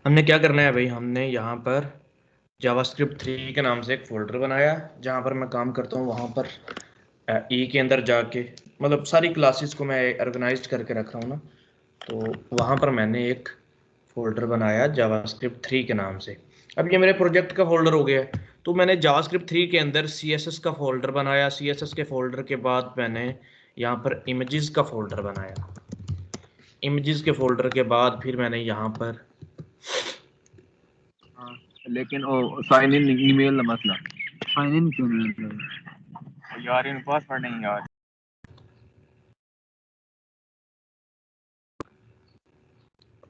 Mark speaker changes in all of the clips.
Speaker 1: हमने क्या करना है भाई, हमने यहाँ पर जावास्क्रिप्ट 3 के नाम से एक फोल्डर बनाया, जहाँ पर मैं काम करता हूँ। वहाँ पर ई के अंदर जाके मतलब सारी क्लासेस को मैं ऑर्गेनाइज करके रखा हूँ ना, तो वहाँ पर मैंने एक फोल्डर बनाया जावास्क्रिप्ट 3 के नाम से। अब ये मेरे प्रोजेक्ट का फोल्डर हो गया है। तो मैंने जावास्क्रिप्ट 3 के अंदर CSS का फोल्डर बनाया। CSS के फोल्डर के बाद मैंने यहाँ पर इमेजेस का फोल्डर बनाया। इमेजेस के फोल्डर के बाद फिर मैंने यहाँ पर
Speaker 2: हाँ, लेकिन वो साइन इन ईमेल मसला, साइन इन क्यों नहीं होता यार? इन पासवर्ड नहीं यार।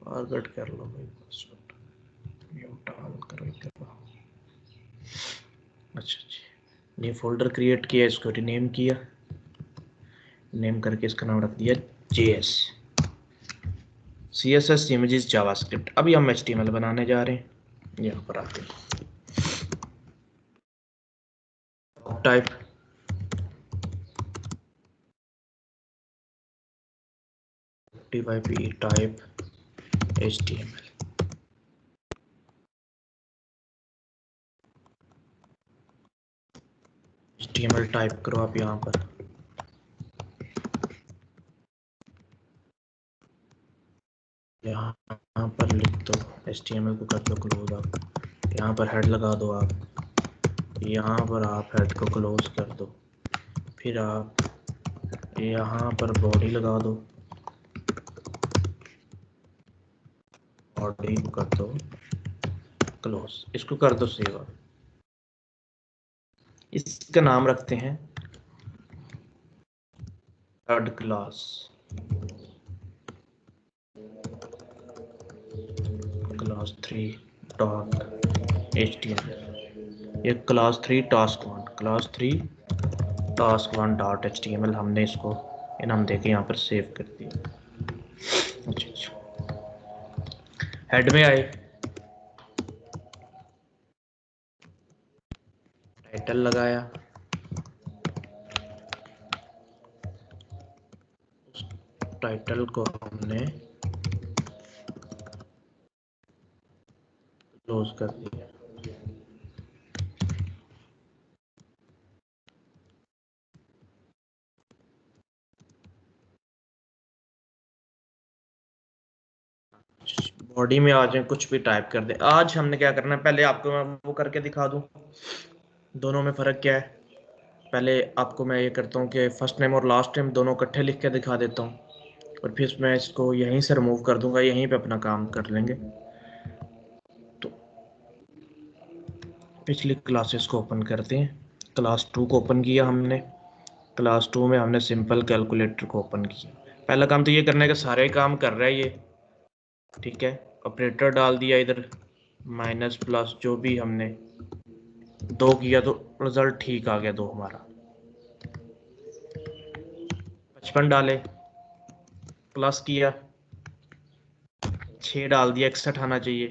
Speaker 1: फॉरवर्ड कर लो भाई पासवर्ड, म्यूट ऑल करो इधर। अच्छा जी, ये फोल्डर क्रिएट किया, इसको रीनेम किया, नेम करके इसका नाम रख दिया JS CSS इमेजेस जावास्क्रिप्ट। अभी हम HTML बनाने जा रहे हैं। यहाँ पर आते हैं, type TYP type HTML। HTML type करो आप यहाँ पर, यहाँ पर लिख दो HTML को, कर दो क्लोज आप। यहाँ पर हेड लगा दो आप, यहाँ पर आप हेड को क्लोज कर दो। फिर आप यहाँ पर बॉडी लगा दो, बॉडी को कर दो क्लोज, इसको कर दो सेव। इसका नाम रखते हैं third class, class 3 dot HTML। ये class 3 task 1, class 3 task 1 dot HTML हमने इसको नाम देके यहाँ पर सेव कर दिया। अच्छा, हेड में आए, टाइटल लगाया, टाइटल को हमने क्लोज कर दिया। बॉडी में आ जाए, कुछ भी टाइप कर दे। आज हमने क्या करना है, पहले आपको मैं वो करके दिखा दूं दोनों में फ़र्क क्या है। पहले आपको मैं ये करता हूँ कि फर्स्ट नेम और लास्ट नेम दोनों इकट्ठे लिख के दिखा देता हूँ, और फिर मैं इसको यहीं से रिमूव कर दूंगा, यहीं पे अपना काम कर लेंगे। तो पिछली क्लासेस को ओपन करते हैं। क्लास 2 को ओपन किया हमने, क्लास 2 में हमने सिंपल कैलकुलेटर को ओपन किया। पहला काम तो ये करना है कि सारे काम कर रहा है ये, ठीक है। ऑपरेटर डाल दिया इधर, माइनस प्लस जो भी हमने 2 किया तो रिजल्ट ठीक आ गया 2 हमारा। 55 डाले, प्लस किया, 6 डाल दिया, 61 आना चाहिए,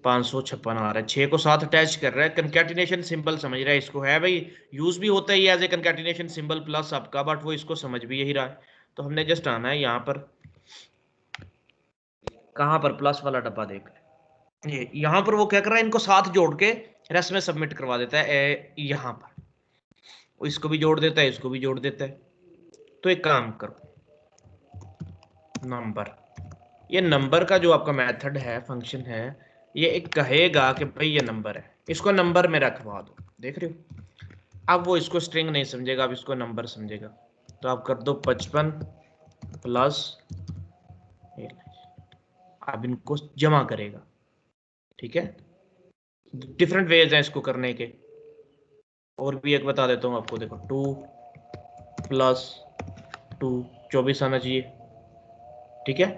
Speaker 1: 556 आ रहा है। 6 को साथ अटैच कर रहा है, कंकैटिनेशन सिंबल समझ रहा है इसको, है भाई। यूज भी होता है ये as a concatenation symbol plus आपका, बट वो इसको समझ भी यही रहा है। तो हमने जस्ट आना है यहाँ पर, कहाँ पर प्लस वाला डब्बा देख, ये यहाँ पर वो क्या कर रहा है, इनको साथ जोड़ के रेस्ट में सबमिट करवा देता है यहाँ पर। वो इसको भी जोड़ देता है, इसको भी जोड़ देता है। तो एक काम करो, नंबर, ये नंबर का जो आपका मेथड है, फंक्शन है, ये एक कहेगा कि भाई ये नंबर है, इसको नंबर में रखवा दो। देख रहे हो, अब वो इसको स्ट्रिंग नहीं समझेगा, अब इसको नंबर समझेगा। तो आप कर दो 55 प्लस, अब इनको जमा करेगा, ठीक है। डिफरेंट वेज हैं इसको करने के, और भी एक बता देता हूँ आपको। देखो 2 प्लस 2 24 आना चाहिए, ठीक है।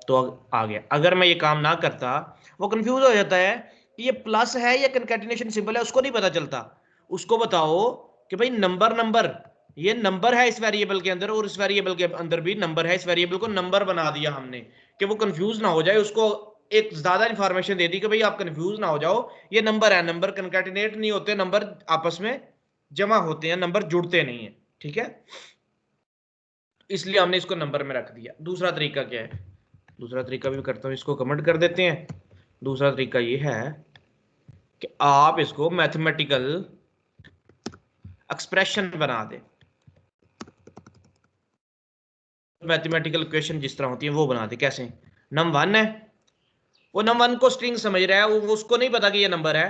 Speaker 1: तो आ गया। अगर मैं ये काम ना करता, वो कंफ्यूज हो जाता है कि ये प्लस है या कंकैटिनेशन सिंबल है, उसको नहीं पता चलता। उसको बताओ कि भाई नंबर, नंबर, ये नंबर है इस वेरिएबल के अंदर, और इस वेरिएबल के अंदर भी नंबर है। इस वेरिएबल को नंबर बना दिया हमने कि वो कंफ्यूज ना हो जाए। उसको एक ज्यादा इंफॉर्मेशन दे दी कि भाई आप कंफ्यूज ना हो जाओ, ये नंबर है। नंबर कंकैटिनेट नहीं होते, नंबर आपस में जमा होते हैं, नंबर जुड़ते नहीं है, ठीक है। इसलिए हमने इसको नंबर में रख दिया। दूसरा तरीका क्या है, दूसरा तरीका भी करता हूँ, इसको कमेंट कर देते हैं। दूसरा तरीका ये है कि आप इसको मैथमेटिकल एक्सप्रेशन बना दें, मैथमेटिकल इक्वेशन जिस तरह होती है वो बना दे। कैसे? नम वन है, वो नम वन को स्ट्रिंग समझ रहा है, वो उसको नहीं पता कि ये नंबर है,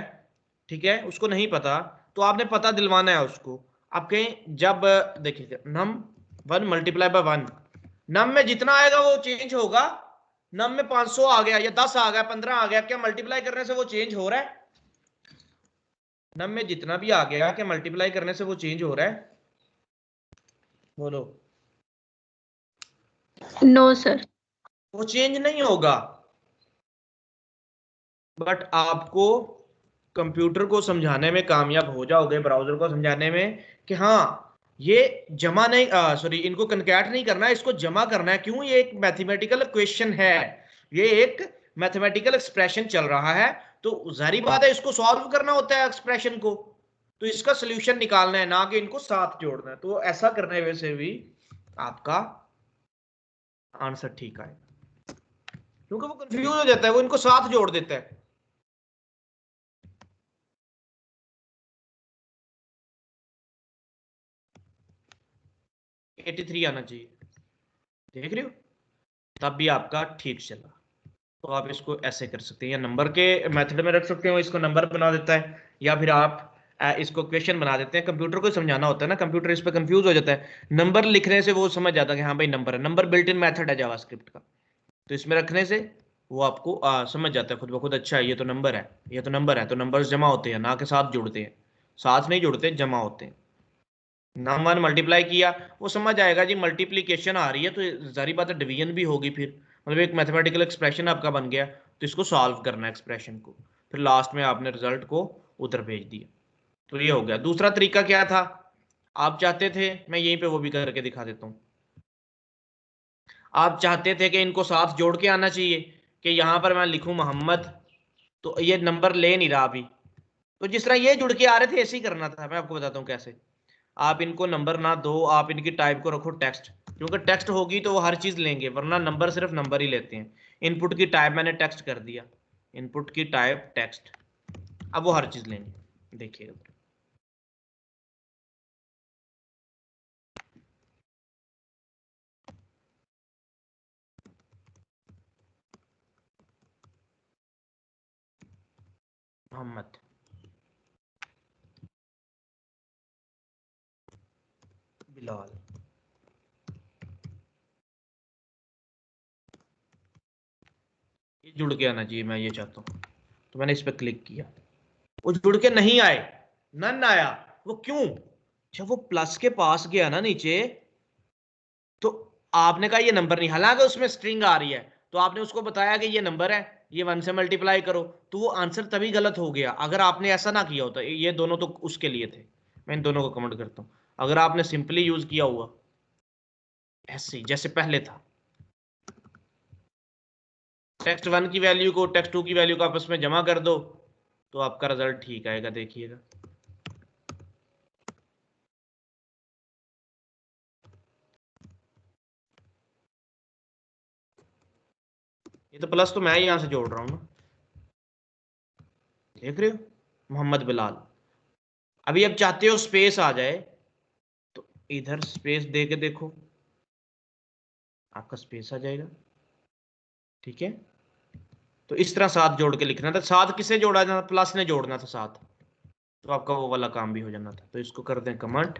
Speaker 1: ठीक है, उसको नहीं पता, तो आपने पता दिलवाना है उसको। आप कहें जब, देखिए num one multiply by one, num में जितना आएगा वो चेंज होगा। नम में 500 आ गया या 10 आ गया 15 आ गया, क्या मल्टीप्लाई करने से वो चेंज हो रहा है? नम में जितना भी आ गया, क्या मल्टीप्लाई करने से वो चेंज हो रहा है? बोलो।
Speaker 3: No sir.
Speaker 1: वो चेंज नहीं होगा। बट आपको कंप्यूटर को समझाने में कामयाब हो जाओगे, ब्राउजर को समझाने में कि हाँ ये जमा नहीं, सॉरी, इनको कनकैट नहीं करना है, इसको जमा करना है। क्यों? ये एक मैथमेटिकल क्वेश्चन है, ये एक मैथमेटिकल एक्सप्रेशन चल रहा है, तो जारी बात है इसको सॉल्व करना होता है एक्सप्रेशन को, तो इसका सोल्यूशन निकालना है, ना कि इनको साथ जोड़ना है। तो ऐसा करने में से भी आपका आंसर ठीक आएगा, क्योंकि वो कंफ्यूज हो जाता है, वो इनको साथ जोड़ देता है। एटी थ्री आना चाहिए, देख रहे हो? तब भी आपका ठीक चला। तो आप इसको ऐसे कर सकते हैं, या नंबर के मेथड में रख सकते हो, इसको नंबर बना देता है, या फिर आप इसको क्वेश्चन बना देते हैं। कंप्यूटर को समझाना होता है ना, कंप्यूटर इस पर कंफ्यूज हो जाता है, नंबर लिखने से वो समझ जाता है कि हाँ भाई नंबर है, नंबर बिल्ट इन मेथड है जावास्क्रिप्ट का, तो इसमें रखने से वो आपको समझ जाता है खुद ब खुद, अच्छा ये तो नंबर है, ये तो नंबर है, तो नंबर जमा होते हैं, ना के साथ जुड़ते हैं, साथ नहीं जुड़ते, जमा होते हैं। नम वन मल्टीप्लाई किया, वो समझ आएगा जी मल्टीप्लीकेशन आ रही है, तो जारी बात है डिवीजन भी होगी, फिर मतलब एक मैथमेटिकल एक्सप्रेशन आपका बन गया, तो इसको सॉल्व करना है एक्सप्रेशन को, फिर लास्ट में आपने रिजल्ट को उधर भेज दिया। तो ये हो गया। दूसरा तरीका क्या था? आप चाहते थे, मैं यहीं पे वो भी करके दिखा देता हूँ, आप चाहते थे कि इनको साथ जोड़ के आना चाहिए, कि यहां पर मैं लिखूं मोहम्मद, तो ये नंबर ले नहीं रहा अभी, तो जिस तरह ये जुड़ के आ रहे थे ऐसे ही करना था। मैं आपको बताता हूँ कैसे। आप इनको नंबर ना दो, आप इनकी टाइप को रखो टेक्स्ट, क्योंकि टेक्स्ट होगी तो वो हर चीज लेंगे, वरना नंबर सिर्फ नंबर ही लेते हैं। इनपुट की टाइप मैंने टेक्स्ट कर दिया, इनपुट की टाइप टेक्स्ट, अब वो हर चीज लेंगे, देखिएगा। मोहम्मद, बिलाल, ये जुड़ के आना चाहिए, मैं ये चाहता हूँ। तो मैंने इस पर क्लिक किया, वो जुड़ के नहीं आए, नन आया। वो क्यों? जब वो प्लस के पास गया ना नीचे, तो आपने कहा ये नंबर नहीं, हालांकि उसमें स्ट्रिंग आ रही है, तो आपने उसको बताया कि ये नंबर है, ये वन से मल्टीप्लाई करो, तो वो आंसर तभी गलत हो गया। अगर आपने ऐसा ना किया होता, ये दोनों तो उसके लिए थे, मैं इन दोनों को कमेंट करता हूं, अगर आपने सिंपली यूज किया हुआ ऐसे जैसे पहले था, टेक्स्ट वन की वैल्यू को टेक्स्ट टू की वैल्यू को आपस में जमा कर दो, तो आपका रिजल्ट ठीक आएगा, देखिएगा। ये तो प्लस तो मैं ही यहां से जोड़ रहा हूं ना, देख रहे हो, मोहम्मद बिलाल। अभी अब चाहते हो स्पेस आ जाए, तो इधर स्पेस दे के देखो, आपका स्पेस आ जाएगा, ठीक है। तो इस तरह साथ जोड़ के लिखना था, साथ किसे जोड़ा जाना, प्लस ने जोड़ना था साथ, तो आपका वो वाला काम भी हो जाना था। तो इसको कर दें कमेंट,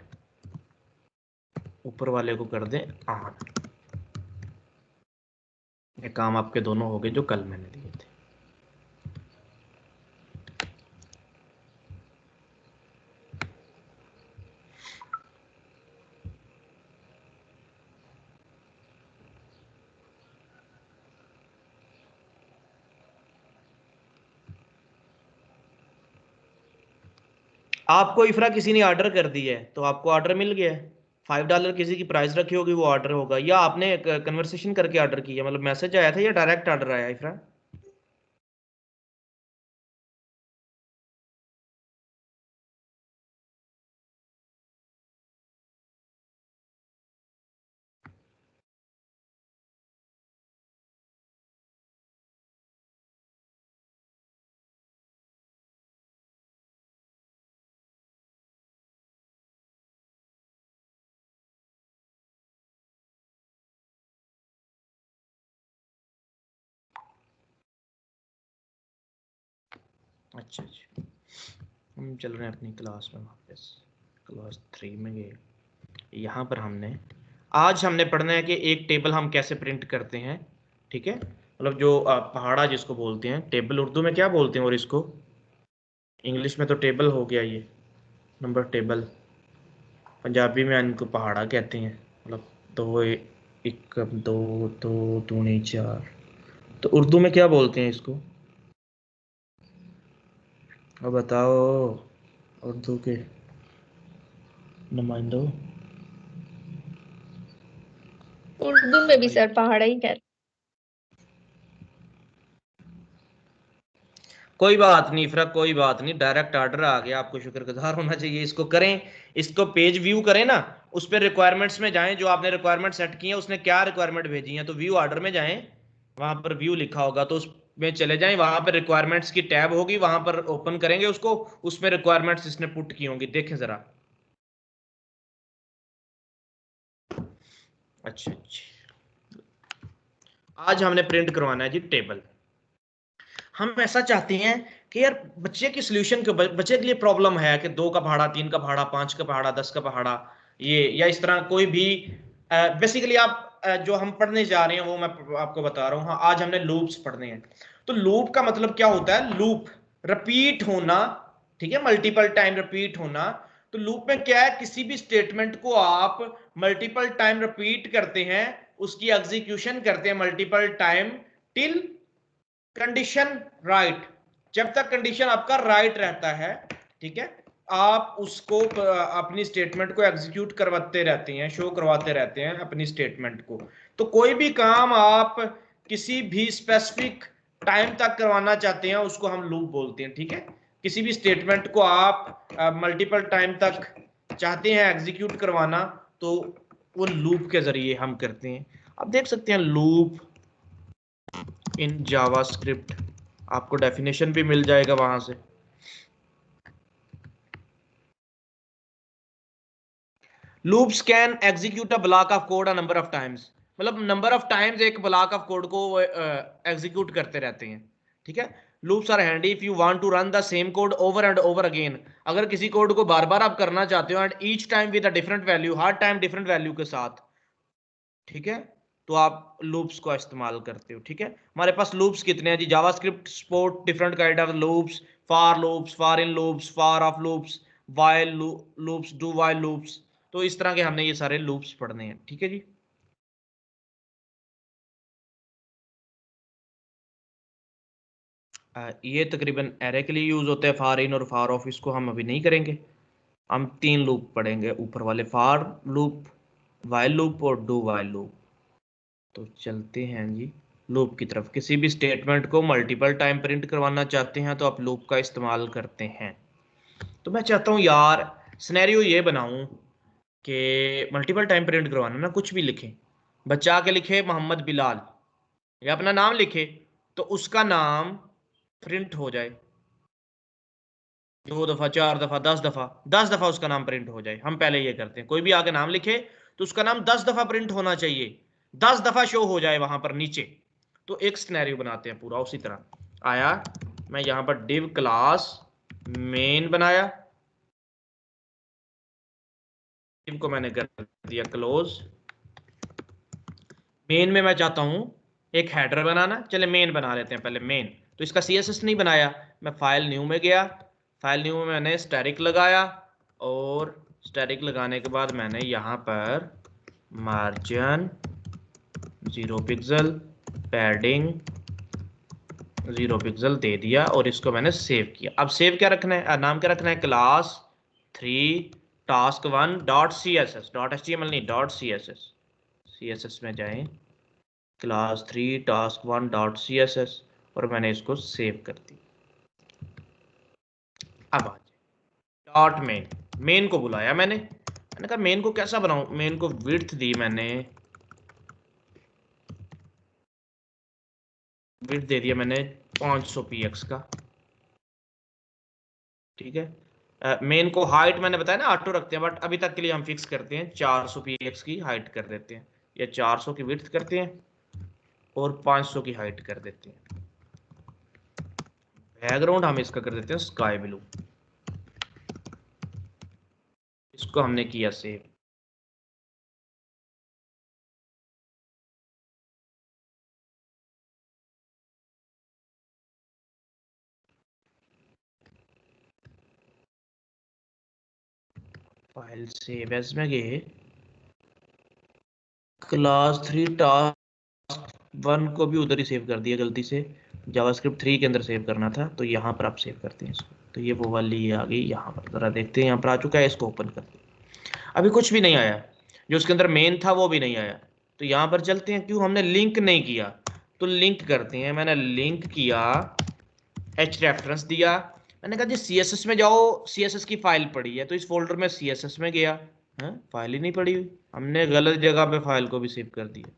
Speaker 1: ऊपर वाले को कर दें ऑन, ये काम आपके दोनों हो गए जो कल मैंने दिए थे। आपको इफ्रा किसी ने ऑर्डर कर दिया है, तो आपको ऑर्डर मिल गया है, $5 किसी की प्राइस रखी होगी, वो ऑर्डर होगा, या आपने कन्वर्सेशन करके ऑर्डर किया, मतलब मैसेज आया था या डायरेक्ट ऑर्डर आया इफ्रा? अच्छा अच्छा, हम चल रहे हैं अपनी क्लास में वापस, क्लास 3 में गए। यहाँ पर आज हमने पढ़ना है कि एक टेबल हम कैसे प्रिंट करते हैं, ठीक है। मतलब जो पहाड़ा जिसको बोलते हैं, टेबल उर्दू में क्या बोलते हैं, और इसको इंग्लिश में तो टेबल हो गया, ये नंबर टेबल, पंजाबी में इनको पहाड़ा कहते हैं। मतलब दो एक दो दो दूनी चार, तो उर्दू में क्या बोलते हैं इसको, अब बताओ उर्दू के नुमाइंदों।
Speaker 3: उर्दू में भी सर पहाड़ा ही कहते।
Speaker 1: कोई बात नहीं इफरा, कोई बात नहीं, डायरेक्ट ऑर्डर आ गया, आपको शुक्रगुजार होना चाहिए। इसको करें, इसको पेज व्यू करें ना, उस पर रिक्वायरमेंट्स में जाएं, जो आपने रिक्वायरमेंट सेट की है उसने क्या रिक्वायरमेंट भेजी है, तो व्यू ऑर्डर में जाएं, वहां पर व्यू लिखा होगा तो उसमें चले जाएं, वहां पर रिक्वायरमेंट्स की टैब होगी, वहां पर ओपन करेंगे उसको, उसमें रिक्वायरमेंट्स इसने पुट की होंगी, देखें जरा। अच्छा अच्छा, आज हमने प्रिंट करवाना है जी टेबल। हम ऐसा चाहते हैं कि यार बच्चे की सोल्यूशन के, बच्चे के लिए प्रॉब्लम है कि 2 का पहाड़ा, 3 का पहाड़ा, 5 का पहाड़ा, 10 का पहाड़ा, ये या इस तरह कोई भी। बेसिकली आप जो हम पढ़ने जा रहे हैं वो मैं आपको बता रहा हूँ। हाँ, आज हमने लूप्स पढ़ने हैं। तो लूप का मतलब क्या होता है, लूप रिपीट होना, ठीक है, मल्टीपल टाइम रिपीट होना। तो लूप में क्या है, किसी भी स्टेटमेंट को आप मल्टीपल टाइम रिपीट करते हैं, उसकी एग्जीक्यूशन करते हैं multiple time till condition right, जब तक कंडीशन आपका राइट रहता है, ठीक है, आप उसको अपनी स्टेटमेंट को एग्जीक्यूट करवाते रहते हैं, शो करवाते रहते हैं अपनी स्टेटमेंट को। तो कोई भी काम आप किसी भी स्पेसिफिक टाइम तक करवाना चाहते हैं उसको हम लूप बोलते हैं, ठीक है। किसी भी स्टेटमेंट को आप मल्टीपल टाइम तक चाहते हैं एग्जीक्यूट करवाना, तो वो लूप के जरिए हम करते हैं। आप देख सकते हैं लूप इन जावास्क्रिप्ट, आपको डेफिनेशन भी मिल जाएगा वहां से। Loops can execute a block of code a number of times, मतलब नंबर ऑफ टाइम्स एक ब्लॉक ऑफ कोड को एग्जीक्यूट करते रहते हैं, ठीक है। Loops are handy if you want to run the same code over and over again, अगर किसी कोड को बार बार आप करना चाहते हो and each time with a different value, her time different value के साथ, ठीक है, तो आप लूप्स का इस्तेमाल करते हो, ठीक है। हमारे पास लूप्स कितने हैं जी, JavaScript support different kind of loops, for in loops, for of loops, while loops, do while loops. तो इस तरह के हमने ये सारे लूप्स पढ़ने हैं, ठीक है जी। ये तकरीबन एरे के लिए यूज होते हैं, फॉर इन और फॉर ऑफ, इसको हम अभी नहीं करेंगे। हम 3 लूप पढ़ेंगे ऊपर वाले, फॉर लूप, वाइल लूप और डू वाइल लूप। तो चलते हैं जी लूप की तरफ। किसी भी स्टेटमेंट को मल्टीपल टाइम प्रिंट करवाना चाहते हैं तो आप लूप का इस्तेमाल करते हैं। तो मैं चाहता हूं यार सिनेरियो ये बनाऊं कि मल्टीपल टाइम प्रिंट करवाना ना, कुछ भी लिखें, बच्चा आके लिखे मोहम्मद बिलाल या अपना नाम लिखे, तो उसका नाम प्रिंट हो जाए 2 दफा, 4 दफा, 10 दफा, 10 दफा उसका नाम प्रिंट हो जाए। हम पहले ये करते हैं, कोई भी आके नाम लिखे तो उसका नाम 10 दफा प्रिंट होना चाहिए, 10 दफा शो हो जाए वहां पर नीचे। तो एक सिनेरियो बनाते हैं पूरा उसी तरह। आया, मैं यहां पर डिव क्लास मेन बनाया, डिव को मैंने कर दिया क्लोज। मेन में मैं चाहता हूं एक हेडर बनाना, चले मेन बना लेते हैं पहले मेन। तो इसका CSS नहीं बनाया, मैं फाइल न्यू में गया, फाइल न्यू में मैंने स्टैटिक लगाया, और स्टैटिक लगाने के बाद मैंने यहाँ पर मार्जिन 0 पिक्सल, पैडिंग 0 पिक्सल दे दिया, और इसको मैंने सेव किया। अब सेव क्या रखना है, नाम क्या रखना है, क्लास 3 task1 .css, .html नहीं, .css, CSS में जाएं, क्लास 3 task1 .css, और मैंने इसको सेव कर दी। अब आ जाए डॉट मेन, मेन को बुलाया मैंने कहा मेन को कैसा बनाऊं, मेन को विड्थ दी मैंने, विड्थ दे दिया मैंने 500 px का, ठीक है। मेन को हाइट मैंने बताया ना ऑटो रखते हैं, बट अभी तक के लिए हम फिक्स करते हैं 400 px की हाइट कर देते हैं, या 400 की विड्थ करते हैं और 500 की हाइट कर देते हैं। बैकग्राउंड हम इसका कर देते हैं स्काई ब्लू। इसको हमने किया सेव। फाइल सेव एज में गए, क्लास 3 टास्क 1 को भी उधर ही सेव कर दिया गलती से, जावास्क्रिप्ट 3 के अंदर सेव करना था, तो यहाँ पर आप सेव करते हैं इसको। तो ये वो वाली ये आ गई यहाँ पर, जरा देखते हैं यहाँ पर आ चुका है, इसको ओपन करते हैं। अभी कुछ भी नहीं आया, जो उसके अंदर मेन था वो भी नहीं आया। तो यहाँ पर चलते हैं, क्यों हमने लिंक नहीं किया, तो लिंक करते हैं। मैंने लिंक किया, एच रेफरेंस दिया, मैंने कहा जी CSS में जाओ, CSS की फाइल पड़ी है, तो इस फोल्डर में CSS में गया, फाइल ही नहीं पड़ी हुई, हमने गलत जगह पे फाइल को भी सेव कर दिया।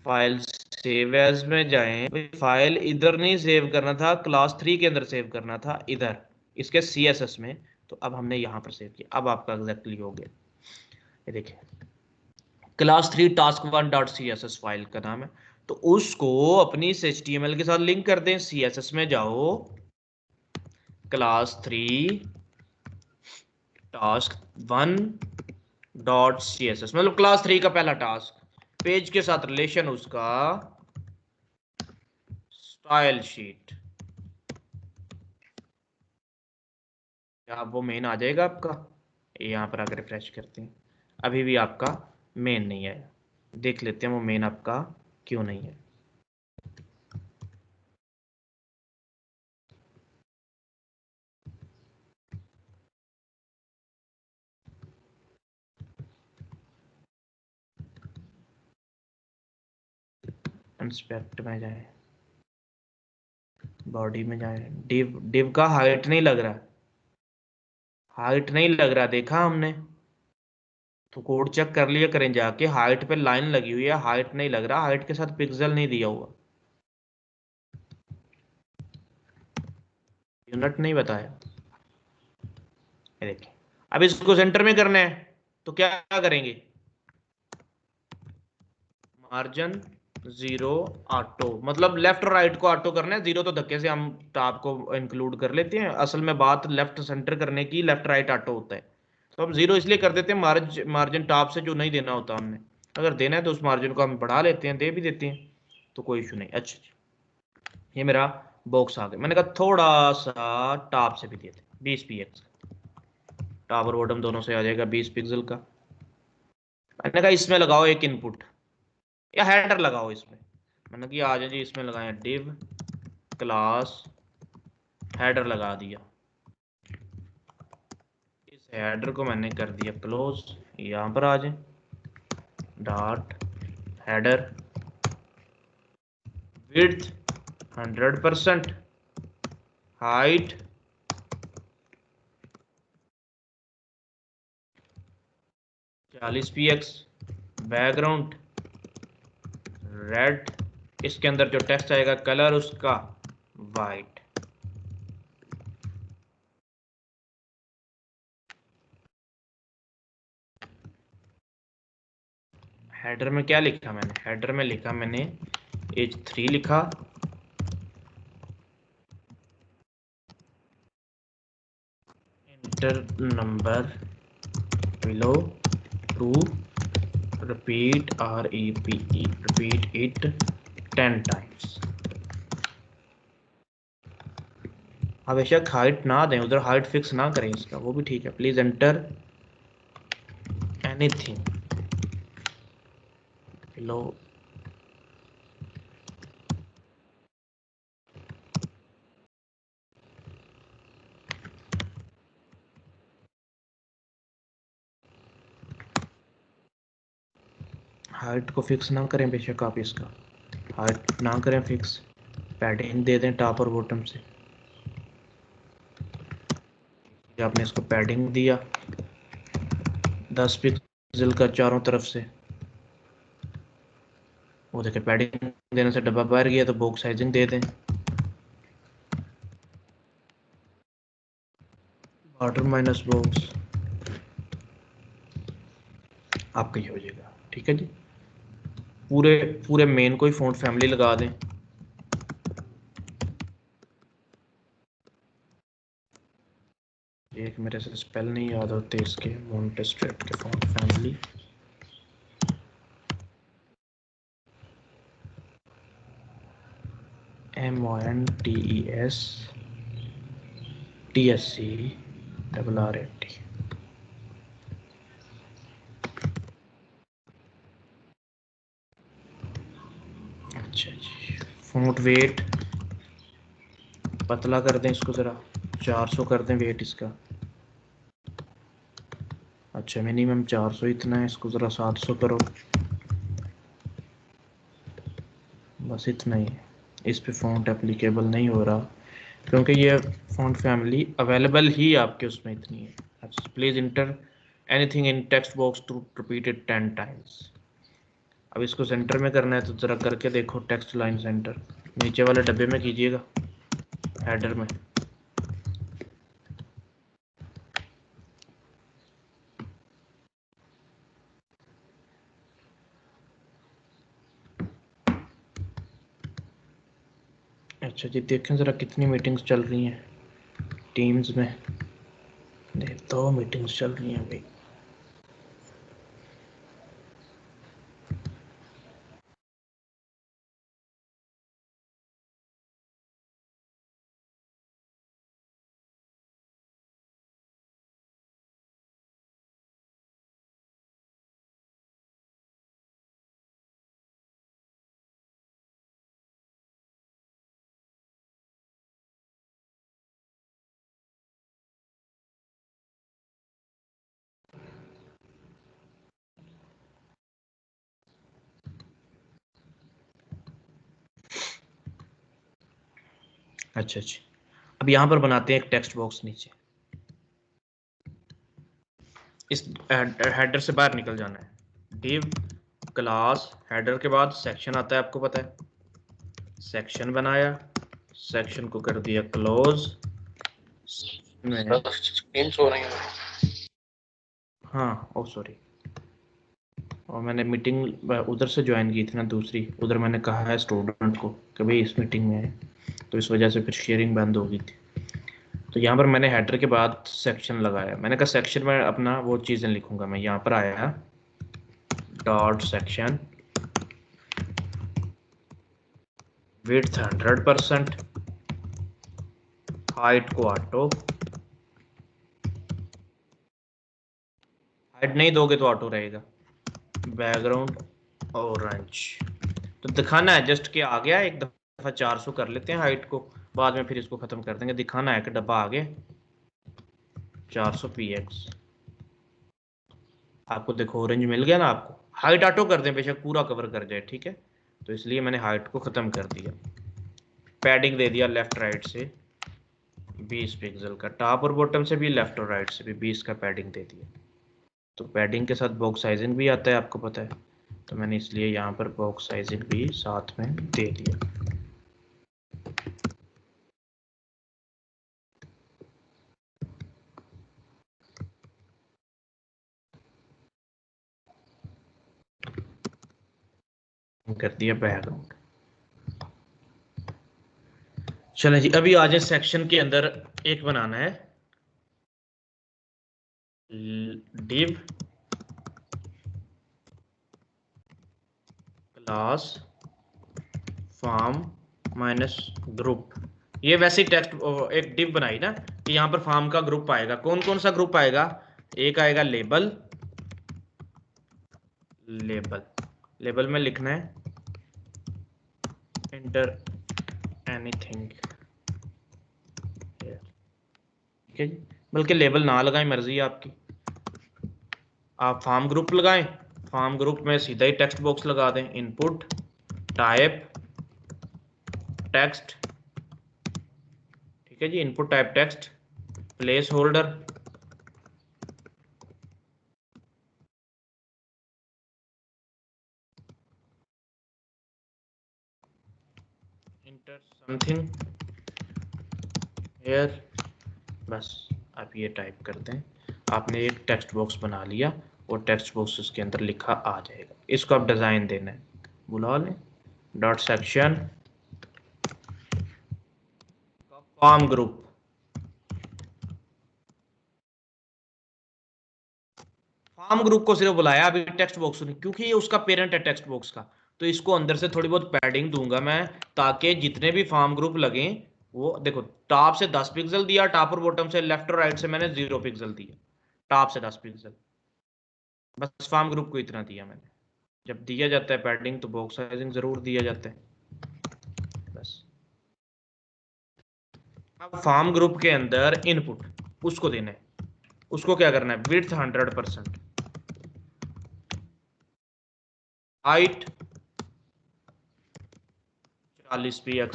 Speaker 1: फाइल सेव एज में जाएं, फाइल इधर नहीं सेव करना था, क्लास 3 के अंदर सेव करना था, इधर इसके CSS में। तो अब हमने यहाँ पर सेव किया, अब आपका एग्जैक्टली हो गया। ये देखिए, क्लास 3 task1.css फाइल का नाम है। तो उसको अपनी HTML के साथ लिंक कर दें, CSS में जाओ, क्लास 3 task1.css, मतलब क्लास 3 का पहला टास्क, पेज के साथ रिलेशन उसका स्टाइल शीट, क्या वो मेन आ जाएगा आपका। यहाँ पर आकर रिफ्रेश करते हैं, अभी भी आपका मेन नहीं है, देख लेते हैं वो मेन आपका क्यों नहीं है। इंस्पेक्ट में जाए, बॉडी में जाए, डिव डिव का हाइट नहीं लग रहा, हाइट नहीं लग रहा, देखा हमने तो कोड चेक कर लिया करें जाके, हाइट पे लाइन लगी हुई है, हाइट नहीं लग रहा, हाइट के साथ पिक्सल नहीं दिया हुआ, यूनिट नहीं बताया। ये देखिए, अब इसको सेंटर में करना है, तो क्या करेंगे, मार्जिन 0 ऑटो, मतलब लेफ्ट और राइट को ऑटो करना है, 0 तो धक्के से हम टॉप को इंक्लूड कर लेते हैं, असल में बात लेफ्ट सेंटर करने की, लेफ्ट राइट ऑटो होता है। तो हम 0 इसलिए कर देते हैं, मार्जिन टॉप से जो नहीं देना होता हमने, अगर देना है तो उस मार्जिन को हम बढ़ा लेते हैं, दे भी देते हैं, तो कोई इशू नहीं। अच्छा, ये मेरा बॉक्स आ गया, मैंने कहा थोड़ा सा टॉप से भी देते, 20 px, टॉप और बॉटम दोनों से आ जाएगा 20 पिक्सल का। मैंने कहा इसमें लगाओ एक इनपुट, या हेडर लगाओ इसमें, मैंने कहा आ जाए जी, इसमें लगाए डिव क्लास हेडर लगा दिया, इस हेडर को मैंने कर दिया क्लोज, यहाँ पर आ जाए, dot header width 100%, height 40 px, background red, इसके अंदर जो टेक्स्ट आएगा कलर उसका वाइट। हेडर में क्या लिखा मैंने, हेडर में लिखा मैंने H3 लिखा, enter number below to repeat repeat it 10 times। अब बेशक हाइट ना दें, उधर हाइट फिक्स ना करें इसका, वो भी ठीक है, please enter anything below, height को फिक्स ना करें बेशक, आप इसका हाइट ना करें फिक्स, पैडिंग दे दें टॉप और बॉटम से। आपने इसको पैडिंग दिया 10 पिक्सल का चारों तरफ से, वो देखे पैडिंग देने से डब्बा बाहर गया, तो बॉक्स साइजिंग दे दें, बॉर्डर माइनस बॉक्स, आपका ही हो जाएगा। ठीक है जी, पूरे पूरे मेन को ही फ़ॉन्ट फैमिली लगा दें, एक मेरे से स्पेल नहीं याद होते इसके, मॉन्टेस्ट्रेट के फॉन्ट फैमिली। MONTESTSCRRAT। अच्छा जी, फॉन्ट वेट पतला कर दें इसको ज़रा, 400 कर दें वेट इसका। अच्छा मिनिमम 400 इतना है, इसको ज़रा 700 करो, बस इतना ही है। इस पे फॉन्ट एप्लीकेबल नहीं हो रहा क्योंकि ये फॉन्ट फैमिली अवेलेबल ही आपके उसमें इतनी है। अच्छा, please enter anything in text box to repeat it 10 times. अब इसको सेंटर में करना है तो ज़रा करके देखो, टेक्स्ट लाइन सेंटर नीचे वाले डब्बे में कीजिएगा, हेडर में। अच्छा जी, देखें ज़रा कितनी मीटिंग्स चल रही हैं टीम्स में। 2 मीटिंग्स चल रही हैं भाई। अच्छा जी, अब यहाँ पर बनाते हैं एक टेक्स्ट बॉक्स नीचे। इस हेडर से बाहर निकल जाना है। डिव क्लास हेडर के बाद सेक्शन आता है, आपको पता है। सेक्शन बनाया, सेक्शन को कर दिया क्लोज में। हाँ ओ सॉरी, और मैंने मीटिंग उधर से ज्वाइन की थी ना दूसरी, उधर मैंने कहा है स्टूडेंट को कि भाई इस मीटिंग में है, तो इस वजह से फिर शेयरिंग बंद हो गई थी। तो यहाँ पर मैंने हेडर के बाद सेक्शन लगाया। मैंने कहा सेक्शन में अपना वो चीज़ें लिखूंगा मैं। यहाँ पर आया डॉट सेक्शन, विड्थ 100%, हाइट को ऑटो, हाइट नहीं दोगे तो ऑटो रहेगा, बैकग्राउंड ऑरेंज। तो दिखाना है जस्ट कि आ गया, एक दफ़ा 400 कर लेते हैं हाइट को, बाद में फिर इसको ख़त्म कर देंगे। दिखाना है कि डब्बा आ गया 400 px। आपको देखो ऑरेंज मिल गया ना आपको। हाइट ऑटो कर दें, बेशक पूरा कवर कर जाए, ठीक है। तो इसलिए मैंने हाइट को ख़त्म कर दिया। पैडिंग दे दिया लेफ्ट राइट से 20 पिक्सल का, टॉप और बॉटम से भी, लेफ्ट और राइट से भी 20 का पैडिंग दे दिया। तो पैडिंग के साथ बॉक्स साइजिंग भी आता है, आपको पता है, तो मैंने इसलिए यहाँ पर बॉक्स साइजिंग भी साथ में दे दिया। कर दिया बैकग्राउंड। चलें जी, अभी आ जाए सेक्शन के अंदर। एक बनाना है div class form minus group. ये वैसे टेक्स्ट एक डिव बनाई ना कि यहाँ पर फार्म का ग्रुप आएगा। कौन कौन सा ग्रुप आएगा? एक आएगा लेबल, लेबल लेबल में लिखना है एंटर एनीथिंग, ठीक है जी। बल्कि लेबल ना लगाएं, मर्जी है आपकी। आप फार्म ग्रुप लगाएं, फार्म ग्रुप में सीधा ही टेक्स्ट बॉक्स लगा दें, इनपुट टाइप टेक्स्ट, ठीक है जी। Input type text, placeholder, enter something here. बस आप ये टाइप करते हैं, आपने एक टेक्स्ट बॉक्स बना लिया और टेक्स्ट बॉक्स उसके अंदर लिखा आ जाएगा। इसको आप डिज़ाइन देना है, बुला लें dot section form group, form group को सिर्फ बुलाया अभी टेक्स्ट बॉक्स ने, क्योंकि ये उसका पेरेंट है टेक्स्ट बॉक्स का, तो इसको अंदर से थोड़ी बहुत पैडिंग दूंगा मैं, ताकि जितने भी फार्म ग्रुप लगे वो देखो, टॉप से 10 पिक्सल दिया, टॉप और बॉटम से लेफ्ट और राइट से मैंने 0 पिक्सल दिया, टॉप से 10 पिक्सल, बस फार्म ग्रुप को इतना दिया मैंने। जब दिया जाता है पैडिंग तो बॉक्स साइजिंग जरूर दिया जाता है बस। अब फार्म ग्रुप के अंदर इनपुट उसको देना है, उसको क्या करना है, विड्थ 100%, हाइट 40 px,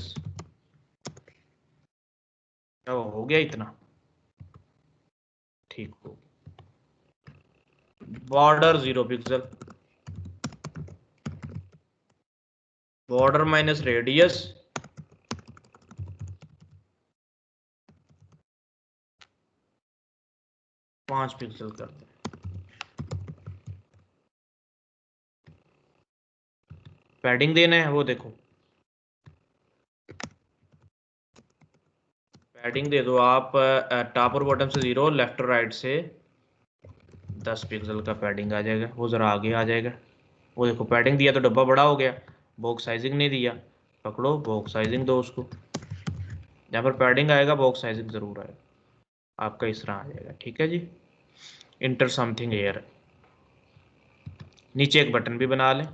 Speaker 1: हो गया इतना, ठीक हो गया। Border 0 pixel, border minus radius 5 pixel कर दें। पैडिंग देना है वो देखो, पैडिंग दे दो आप, टॉप और बॉटम से 0, लेफ्ट और राइट से 10 पिक्सल का पैडिंग आ जाएगा, वो जरा आगे आ जाएगा। वो देखो पैडिंग दिया तो डब्बा बड़ा हो गया, बॉक्स साइजिंग नहीं दिया, पकड़ो बॉक्स साइजिंग दो उसको, जहाँ पर पैडिंग आएगा बॉक्स साइजिंग जरूर आएगा, आपका इस तरह आ जाएगा। ठीक है जी, इंटर समथिंग एयर, नीचे एक बटन भी बना लें,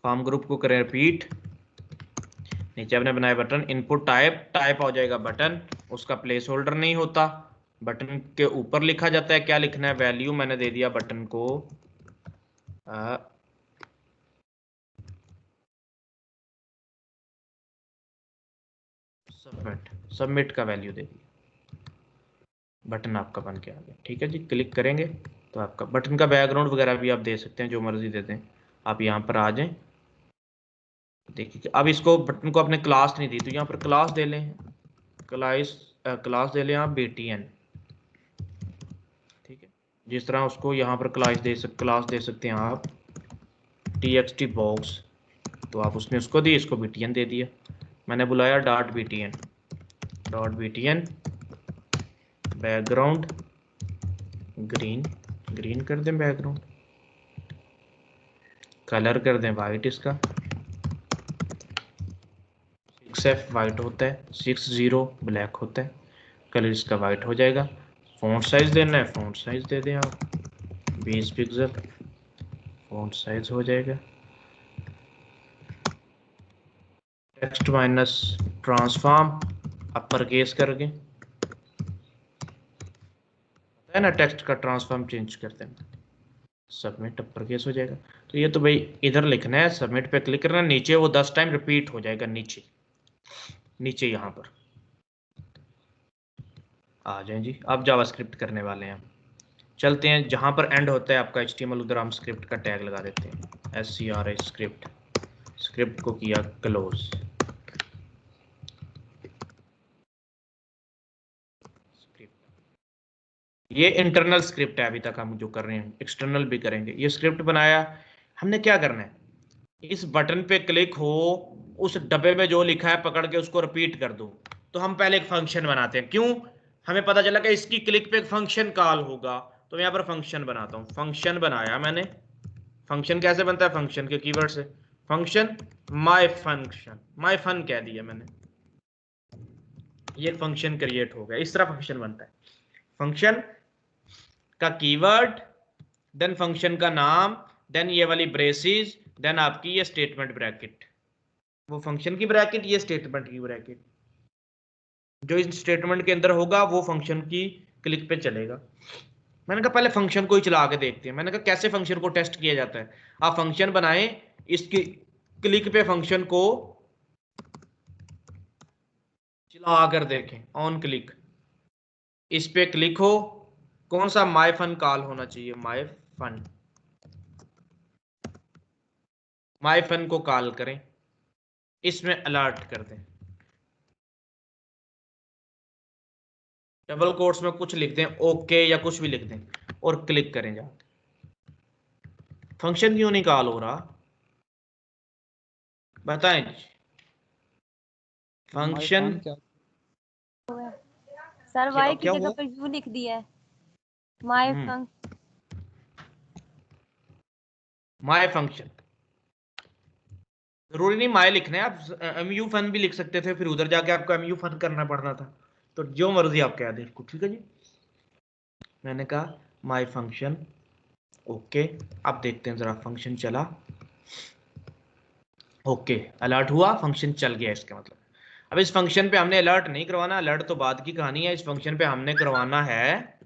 Speaker 1: फॉर्म ग्रुप को करें रिपीट, नीचे आपने बनाया बटन, इनपुट टाइप, टाइप हो जाएगा बटन, उसका प्लेस होल्डर नहीं होता, बटन के ऊपर लिखा जाता है क्या लिखना है, वैल्यू मैंने दे दिया बटन को सबमिट, सबमिट का वैल्यू दे दिया, बटन आपका बन के आ गया। ठीक है जी, क्लिक करेंगे तो आपका बटन का बैकग्राउंड वगैरह भी आप दे सकते हैं, जो मर्जी दे दें। आप यहाँ पर आ जाएं, देखिए अब इसको बटन को आपने क्लास नहीं दी तो यहाँ पर क्लास दे लें, क्लास दे लें आप btn, ठीक है, जिस तरह उसको यहाँ पर क्लास दे सकते हैं आप txt बॉक्स, तो आप उसने उसको दी, इसको btn दे दिया, मैंने बुलाया .btn, बैकग्राउंड ग्रीन, ग्रीन कर दें बैकग्राउंड, कलर कर दें वाइट, इसका 6F वाइट होता है, 60 ब्लैक होता है, कलर इसका वाइट हो जाएगा। फ़ॉन्ट साइज देना है, फ़ॉन्ट साइज दे दें आप 20 पिक्सल, फ़ॉन्ट साइज हो जाएगा। Text minus transform upper case करके, है ना, टेक्स्ट का ट्रांसफॉर्म चेंज कर देना, सबमिट अपर केस हो जाएगा। तो ये तो भाई इधर लिखना है, सबमिट पे क्लिक करना, नीचे वो 10 टाइम रिपीट हो जाएगा, नीचे नीचे यहाँ पर आ जाए जी। अब जावास्क्रिप्ट करने वाले हैं, चलते हैं जहाँ पर एंड होता है आपका HTML, उधर हम स्क्रिप्ट का टैग लगा देते हैं, SCRA स्क्रिप्ट, स्क्रिप्ट को किया क्लोज। ये इंटरनल स्क्रिप्ट है, अभी तक हम जो कर रहे हैं, एक्सटर्नल भी करेंगे। ये स्क्रिप्ट बनाया हमने, क्या करना है, इस बटन पे क्लिक हो, उस डब्बे में जो लिखा है पकड़ के उसको रिपीट कर दो। तो हम पहले एक फंक्शन बनाते हैं, क्यों, हमें पता चला कि इसकी क्लिक पे एक फंक्शन कॉल होगा, तो मैं यहाँ पर फंक्शन बनाता हूँ। फंक्शन बनाया मैंने, फंक्शन कैसे बनता है, फंक्शन के कीवर्ड से, फंक्शन माय फन कह दिया मैंने, ये फंक्शन क्रिएट हो गया, इस तरह फंक्शन बनता है। फंक्शन का कीवर्ड, देन फंक्शन का नाम, देन ये वाली ब्रेसेस, देन आपकी ये स्टेटमेंट ब्रैकेट, वो फंक्शन की ब्रैकेट, ये स्टेटमेंट की ब्रैकेट, जो इस स्टेटमेंट के अंदर होगा वो फंक्शन की क्लिक पे चलेगा। मैंने कहा पहले फंक्शन को ही चला के देखते हैं, मैंने कहा कैसे फंक्शन को टेस्ट किया जाता है। आप फंक्शन बनाएं, इसकी क्लिक पे फंक्शन को चला कर देखें, ऑन क्लिक, इस पे क्लिक हो, कौन सा माय फन कॉल होना चाहिए, माय फन को कॉल करें, इसमें अलर्ट कर दें, डबल कोट्स में कुछ लिख दें, ओके या कुछ भी लिख दें, और क्लिक करें जाके। फंक्शन क्यों नहीं कॉल हो रहा बताएं। फंक्शन
Speaker 4: सर वाई की
Speaker 1: क्या
Speaker 4: जगह
Speaker 1: हुआ?
Speaker 4: पर यू लिख दिया है। माय
Speaker 1: माय फंक्शन, जरूरी नहीं माय लिखना है, आप एमयू फन भी लिख सकते थे, फिर उधर जाके आपको एमयू फन करना पड़ना था। तो जो मर्जी आप कह दें इसको, ठीक है जी। मैंने कहा माय फंक्शन, ओके। अब देखते हैं जरा, फंक्शन चला, ओके अलर्ट हुआ, फंक्शन चल गया इसका मतलब। अब इस फंक्शन पे हमने अलर्ट नहीं करवाना, अलर्ट तो बाद की कहानी है। इस फंक्शन पे हमने करवाना है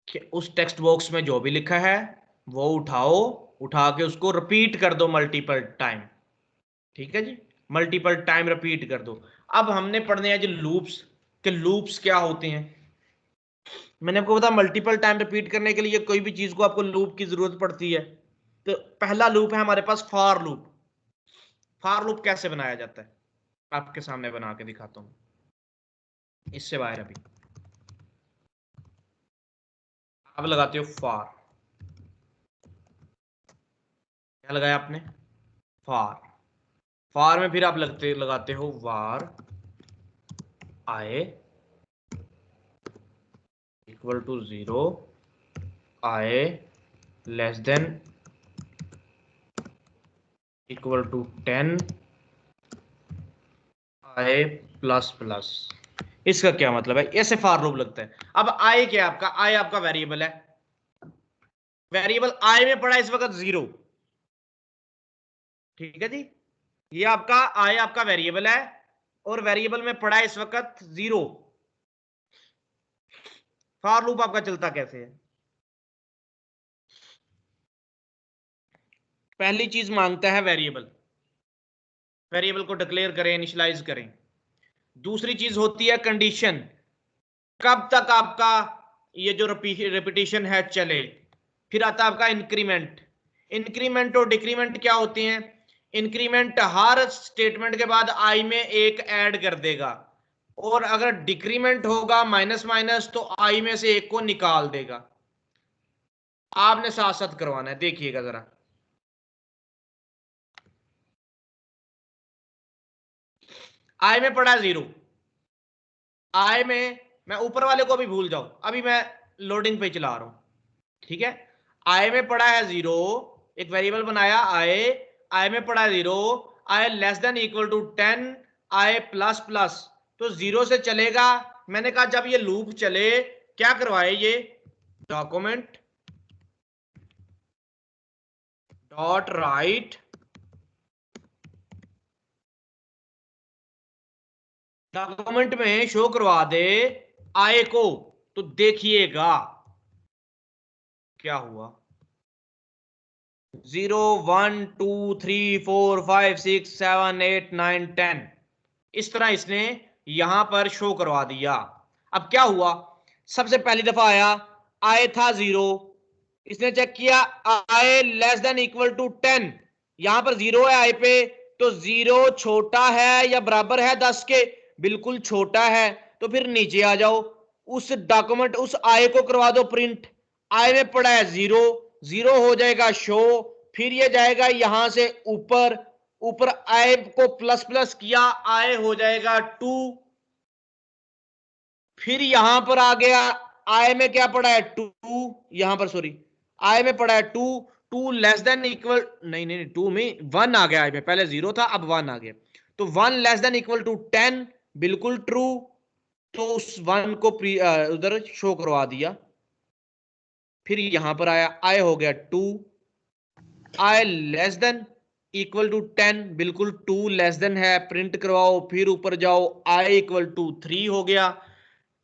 Speaker 1: कि उस टेक्स्ट बॉक्स में जो भी लिखा है वो उठाओ, उठा के उसको रिपीट कर दो मल्टीपल टाइम, ठीक है जी, मल्टीपल टाइम रिपीट कर दो। अब हमने पढ़ने हैं जी लूप्स, के लूप्स क्या होते हैं। मैंने आपको बताया मल्टीपल टाइम रिपीट करने के लिए कोई भी चीज को आपको लूप की जरूरत पड़ती है। तो पहला लूप है हमारे पास फॉर लूप। फॉर लूप कैसे बनाया जाता है आपके सामने बना के दिखाता हूं। इससे बाहर अभी आप लगाते हो फॉर, क्या लगाया आपने, फॉर। फॉर में फिर आप लगाते हो var I equal to 0, I less than equal to 10, I plus plus. इसका क्या मतलब है, ऐसे फॉर लूप लगता है। अब आई क्या है आपका, आई आपका वेरिएबल है, वेरिएबल आई में पड़ा इस वक्त 0, ठीक है जी। ये आपका आई आपका वेरिएबल है और वेरिएबल में पड़ा इस वक्त 0। फॉर लूप आपका चलता कैसे है, पहली चीज मांगता है वेरिएबल, वेरिएबल को डिक्लेयर करें, इनिशियलाइज करें। दूसरी चीज होती है कंडीशन, कब तक आपका ये जो रिपीटिशन है चले। फिर आता है आपका इंक्रीमेंट। इंक्रीमेंट और डिक्रीमेंट क्या होते हैं, इंक्रीमेंट हर स्टेटमेंट के बाद आई में एक ऐड कर देगा, और अगर डिक्रीमेंट होगा माइनस माइनस तो आई में से एक को निकाल देगा। आपने साथ साथ करवाना है, देखिएगा जरा। आई में पड़ा 0, आई में, मैं ऊपर वाले को भी भूल जाऊं, अभी मैं लोडिंग पे चला रहा हूं, ठीक है। आई में पड़ा है 0, एक वेरिएबल बनाया आई, आई में पड़ा है 0, I less than equal to 10, I plus plus, तो 0 से चलेगा। मैंने कहा जब ये लूप चले क्या करवाए, ये डॉक्यूमेंट डॉट राइट डॉक्यूमेंट में शो करवा दे आई को, तो देखिएगा क्या हुआ। 0 1 2 3 4 5 6 7 8 9 10 इस तरह इसने यहां पर शो करवा दिया। अब क्या हुआ, सबसे पहली दफा आया, आए था 0, इसने चेक किया आए लेस देन इक्वल टू 10, यहां पर 0 है आई पे, तो 0 छोटा है या बराबर है 10 के, बिल्कुल छोटा है। तो फिर नीचे आ जाओ, उस डॉक्यूमेंट उस आई को करवा दो प्रिंट, आई में पड़ा है 0, 0 हो जाएगा शो, फिर ये जाएगा यहां से ऊपर, ऊपर आई को प्लस प्लस किया, आई हो जाएगा 2, फिर यहां पर आ गया आई में क्या पड़ा है 2, यहां पर सॉरी आई में पड़ा है 2, 2 लेस देन इक्वल, नहीं नहीं 2 में 1 आ गया, आई में पहले 0 था अब 1 आ गया, तो 1 लेस देन इक्वल टू 10, बिल्कुल ट्रू, तो उस 1 को उधर शो करवा दिया। फिर यहां पर आया आई हो गया 2, आई लेस देन इक्वल टू 10, बिल्कुल 2 लेस देन है, प्रिंट करवाओ, फिर ऊपर जाओ आई इक्वल टू 3 हो गया,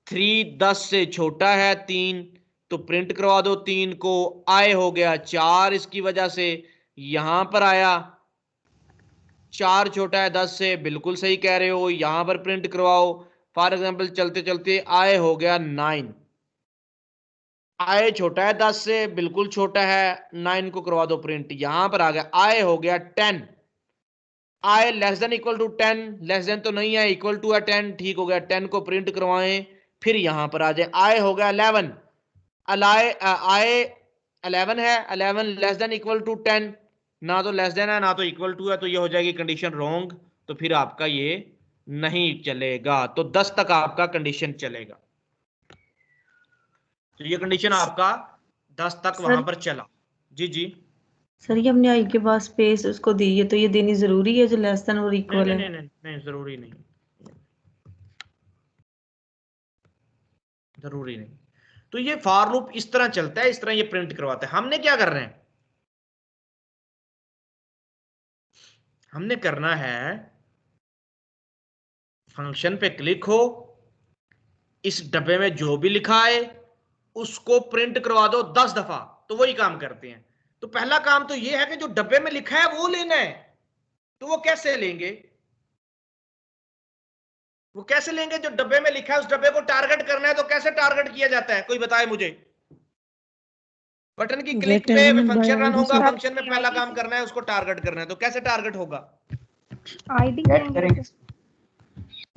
Speaker 1: 3 10 से छोटा है 3, तो प्रिंट करवा दो 3 को, आई हो गया 4, इसकी वजह से यहां पर आया 4 छोटा है 10 से, बिल्कुल सही कह रहे हो, यहां पर प्रिंट करवाओ। फॉर एग्जांपल चलते चलते आई हो गया 9, आई छोटा है 10 से, बिल्कुल छोटा है, 9 को करवा दो प्रिंट, यहां पर आ गया आई हो गया 10, I less than equal to 10, less than तो नहीं है, इक्वल टू है 10, ठीक हो गया, 10 को प्रिंट करवाएं, फिर यहां पर आ जाए आई हो गया 11, आई 11 है, 11 लेस देन इक्वल टू 10, ना तो लेस देन है ना तो इक्वल टू है, तो ये हो जाएगी कंडीशन रॉन्ग, तो फिर आपका ये नहीं चलेगा। तो 10 तक आपका कंडीशन चलेगा। तो ये कंडीशन आपका 10 तक वहां पर चला। जी जी
Speaker 5: सर ये हमने आई के पास स्पेस उसको दी है, तो ये देनी जरूरी है जो लेस देन और इक्वल है?
Speaker 1: नहीं जरूरी नहीं, जरूरी नहीं। तो ये फॉर लूप इस तरह चलता है, इस तरह ये प्रिंट करवाता है। हमने क्या कर रहे हैं, हमने करना है फंक्शन पे क्लिक हो, इस डब्बे में जो भी लिखा है उसको प्रिंट करवा दो 10 दफा, तो वही काम करते हैं। तो पहला काम तो ये है कि जो डब्बे में लिखा है वो लेना है। तो वो कैसे लेंगे, वो कैसे लेंगे? जो डब्बे में लिखा है उस डब्बे को टारगेट करना है, तो कैसे टारगेट किया जाता है, कोई बताए मुझे। बटन की क्लिक पे फंक्शन रन होगा, फंक्शन में पहला काम करना है उसको टारगेट करना है, तो कैसे टारगेट होगा?
Speaker 3: आईडी करेंगे,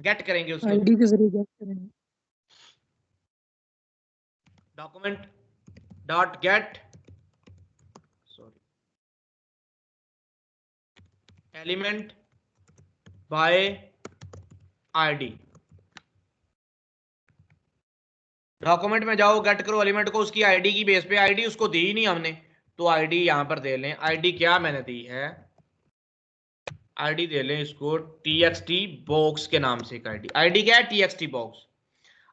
Speaker 1: गेट करेंगे उसको,
Speaker 5: आईडी के जरिए गेट करेंगे।
Speaker 1: Document dot gate sorry element by ID. Document में जाओ, गेट करो एलिमेंट को उसकी आईडी की बेस पे। आईडी उसको दी ही नहीं हमने, तो आईडी यहां पर दे लें। आईडी क्या मैंने दी है, आईडी दे लें इसको txt बॉक्स के नाम से एक आईडी। आईडी क्या है? txt box.